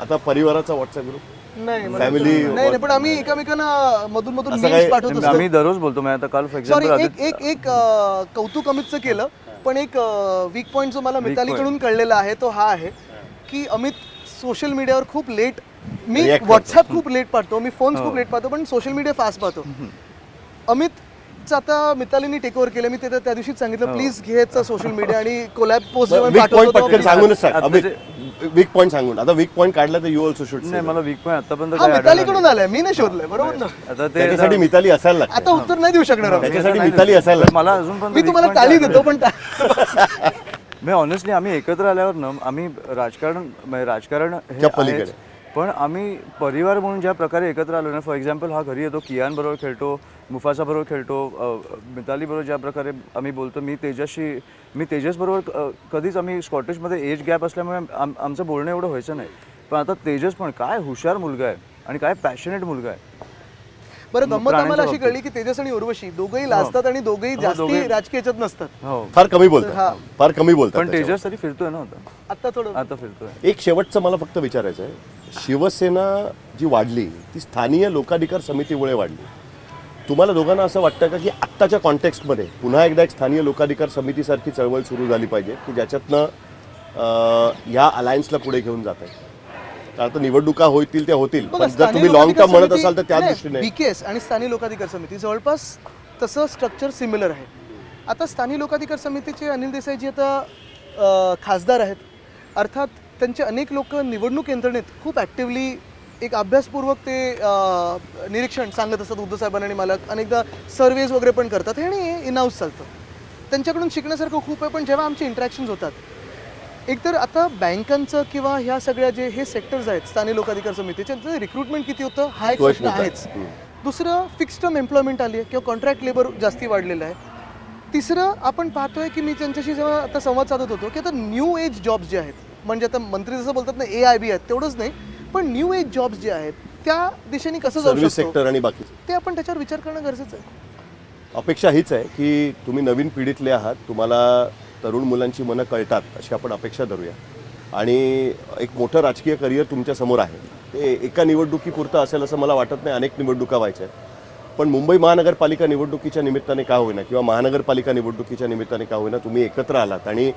आता परिवाराचा व्हॉट्सअप ग्रुप? नाही मला- फॅमिली नाही पण आम्ही एकमेकांना मधून मधून असं memes काय- पाठवत असतो. आम्ही दररोज बोलतो. मी आता काल फॉर सॉरी एक्झाम्पल एक कौतुक अमितचं केलं, पण एक वीक पॉईंट जो मला Weak मितालीकडून कळलेला आहे तो हा आहे की अमित सोशल मीडियावर खूप लेट, मी React करतो. व्हॉट्सअप खूप लेट पाहतो, मी फोन खूप लेट पाहतो, पण सोशल मीडिया फास्ट पाहतो. अमितचं आता मितालीने टेक ओव्हर केलं. मी ते त्या दिवशीच सांगितलं प्लीज घ्यायचं सोशल मीडिया आणि कोलॅब पोस्ट जेव्हा वीक पॉईंट पाठवतो पटकन तेव्हा सांगूनच सांग आता अमित, वीक पॉईंट सांगून. आता वीक पॉईंट काढला तर यू ऑल्सो शूड. नाही, मला वीक पॉईंट आतापर्यंत हा काय मितालीकडून आलाय, मी नाही शोधलंय. बरोबर ना? आता ते त्याच्यासाठी मिताली असायला लागते. आता उत्तर नाही देऊ शकणार आहोत. त्याच्यासाठी मिताली असायला लागते. मला अजून पण मी तुम्हाला टाळी देतो पण मी ऑनेस्टली आम्ही एकत्र आल्यावर ना आम्ही राजकारण हे च्या पलीकडे. आहेच. पण आम्ही परिवार म्हणून ज्या प्रकारे एकत्र आलो ना, फॉर एक्झाम्पल हा घरी येतो, कियान बरोबर खेळतो, मुफासा बरोबर खेळतो, मिताली बरोबर ज्या प्रकारे आम्ही बोलतो, मी तेजस बरोबर कधीच आम्ही स्कॉटिशमध्ये एज गॅप असल्यामुळे आमचं बोलणं एवढं व्हायचं नाही. पण आता तेजस पण काय हुशार मुलगा आहे आणि काय पॅशनेट मुलगा आहे. बरं गंमत आम्हाला अशी प्राण्यांच्या कळली की तेजस आणि उर्वशी दोघंही लाजतात आणि दोघंही जास्ती दोघे- राजकीय याच्यात नसतात. हो, फार कमी बोलतात, फार कमी बोलतात. पण त्याच्यावर. तेजस तरी फिरतोय ना आता थोडं आता फिरतोय. एक शेवटचं मला फक्त विचारायचं आहे, शिवसेना जी वाढली ती स्थानिय लोकाधिकार समितीमुळे वाढली. तुम्हाला दोघांना असं वाटतं का की आत्ताच्या कॉन्टेक्स्टमध्ये पुन्हा एकदा एक स्थानिय लोकाधिकार समितीसारखी चळवळ सुरू झाली पाहिजे की ज्याच्यातनं ह्या अलायन्सला पुढे घेऊन जात आहे? कारण आता निवडणुका होतील त्या होतील, बघा, पण जर स्थानिक तुम्ही लॉंग लोकाधिकार टर्म म्हणत समिती- असाल तर त्या नाही, दृष्टीने BKS आणि स्थानिक लोकाधिकार समिती जवळपास तसं स्ट्रक्चर सिमिलर आहे. आता स्थानिक लोकाधिकार समितीचे अनिल देसाईजी आता खासदार आहेत. अर्थात त्यांचे अनेक लोक निवडणूक यंत्रणेत खूप ॲक्टिव्हली एक अभ्यासपूर्वक ते निरीक्षण सांगत असतात. उद्धव साहेबांनी आणि मला अनेकदा सर्वेज वगैरे पण करतात हे आणि इन हाऊस चालतं. त्यांच्याकडून शिकण्यासारखं खूप आहे. पण जेव्हा आमचे इंटरॅक्शन्स होतात, एकतर आता बँकांचं किंवा ह्या सगळ्या जे हे सेक्टर्स आहेत स्थानिक लोकाधिकार समितीचे, त्यांचं रिक्रुटमेंट किती होतं हा एक तो एक प्रश्न मुद्दा आहे. आहेच. दुसरं फिक्स्ड टर्म एम्प्लॉयमेंट आली आहे किंवा कॉन्ट्रॅक्ट लेबर जास्ती वाढलेलं आहे. तिसरं आपण पाहतोय की मी त्यांच्याशी जेव्हा आता संवाद साधत होतो की आता न्यू एज जॉब्स जे आहेत, म्हणजे आता मंत्री जसं बोलतात ना AIB आहेत तेवढंच नाही, पण न्यू एज जॉब्स जे आहेत त्या दिशेने कसं जाऊ सर्व्हिस शकतो सेक्टर आणि बाकी ते आपण त्याच्यावर विचार करणं गरजेचं आहे. अपेक्षा हीच आहे की तुम्ही नवीन पिढीतले आहात, तुम्हाला तरुण मुलांची मनं कळतात अशी आपण अपेक्षा धरूया. आणि एक मोठं राजकीय करिअर तुमच्या समोर आहे. ते एका निवडणुकीपुरतं असेल असं मला वाटत नाही, अनेक निवडणुका व्हायच्या आहेत. पण मुंबई महानगरपालिका निवडणुकीच्या निमित्ताने का होईना किंवा महानगरपालिका निवडणुकीच्या निमित्ताने का होईना तुम्ही एकत्र आलात आणि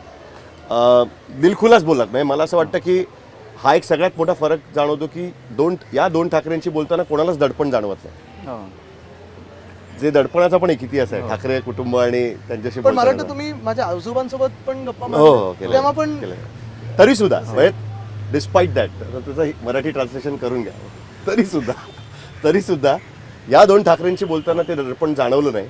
दिलखुलास बोललात. म्हणजे मला असं वाटतं की हा एक सगळ्यात मोठा फरक जाणवतो की या दोन ठाकरेंची बोलताना कोणालाच दडपण जाणवत नाही. जे दडपणाचा पण एक इतिहास आहे ठाकरे कुटुंब आणि त्यांच्याशी पण मला बोलताना. वाटतं तुम्ही माझ्या आजोबांसोबत पण गप्पा हो मारल्या. केलं तेव्हा पण तरी सुद्धा म्हणजे डिस्पाईट दॅट त्याचं मराठी ट्रान्सलेशन करून घ्या. तरी सुद्धा या दोन ठाकरेंशी बोलताना ते दडपण जाणवलं नाही.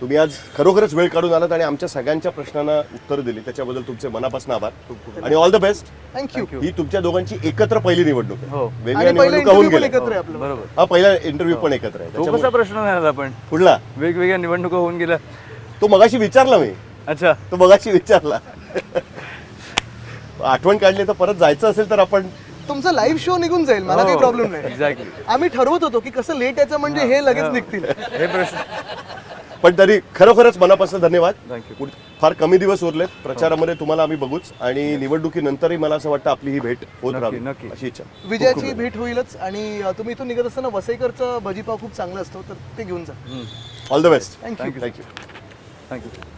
तुम्ही आज खरोखरच वेळ काढून आलात आणि आमच्या सगळ्यांच्या प्रश्नांना उत्तर दिली, त्याच्याबद्दल तुमचे मनापासून आभार आणि ऑल द बेस्ट. थँक्यू. ही तुमच्या दोघांची एकत्र पहिली निवडणूक आहे. हो. वेगळ्या आणि पहिला निवडणुका होऊन इंटरव्ह्यू पण गेल्या. एकत्र आहे आपलं. बरोबर. हा पहिला इंटरव्ह्यू पण एकत्र आहे. तो कसा त्याच्यामुळे प्रश्न नाही आला पण पुढला वेगवेगळ्या निवडणुका होऊन गेल्या. तो मगाशी विचारला मी. अच्छा, तो मगाशी विचारला. आठवण काढली तर परत जायचं असेल तर आपण तुमचा लाईव्ह शो निघून जाईल, मला काही प्रॉब्लेम नाही. एक्झॅक्टली. आम्ही ठरवत होतो की कसं लेट यायचं म्हणजे हे लगेच निघतील. हे प्रश्न पण तरी खरोखरच मनापासून धन्यवाद. थँक्यू. फार कमी दिवस उरलेत प्रचारामध्ये, तुम्हाला आम्ही बघूच आणि निवडणुकीनंतरही मला असं वाटतं आपली ही भेट होत राहावी नक्की. अशी इच्छा. विजयाची भेट होईलच. आणि तुम्ही इथून निघत असताना वसईकरचं भजीपाव खूप चांगलं असतो तर ते घेऊन जा. All the best. Thank you. Thank you. Thank you.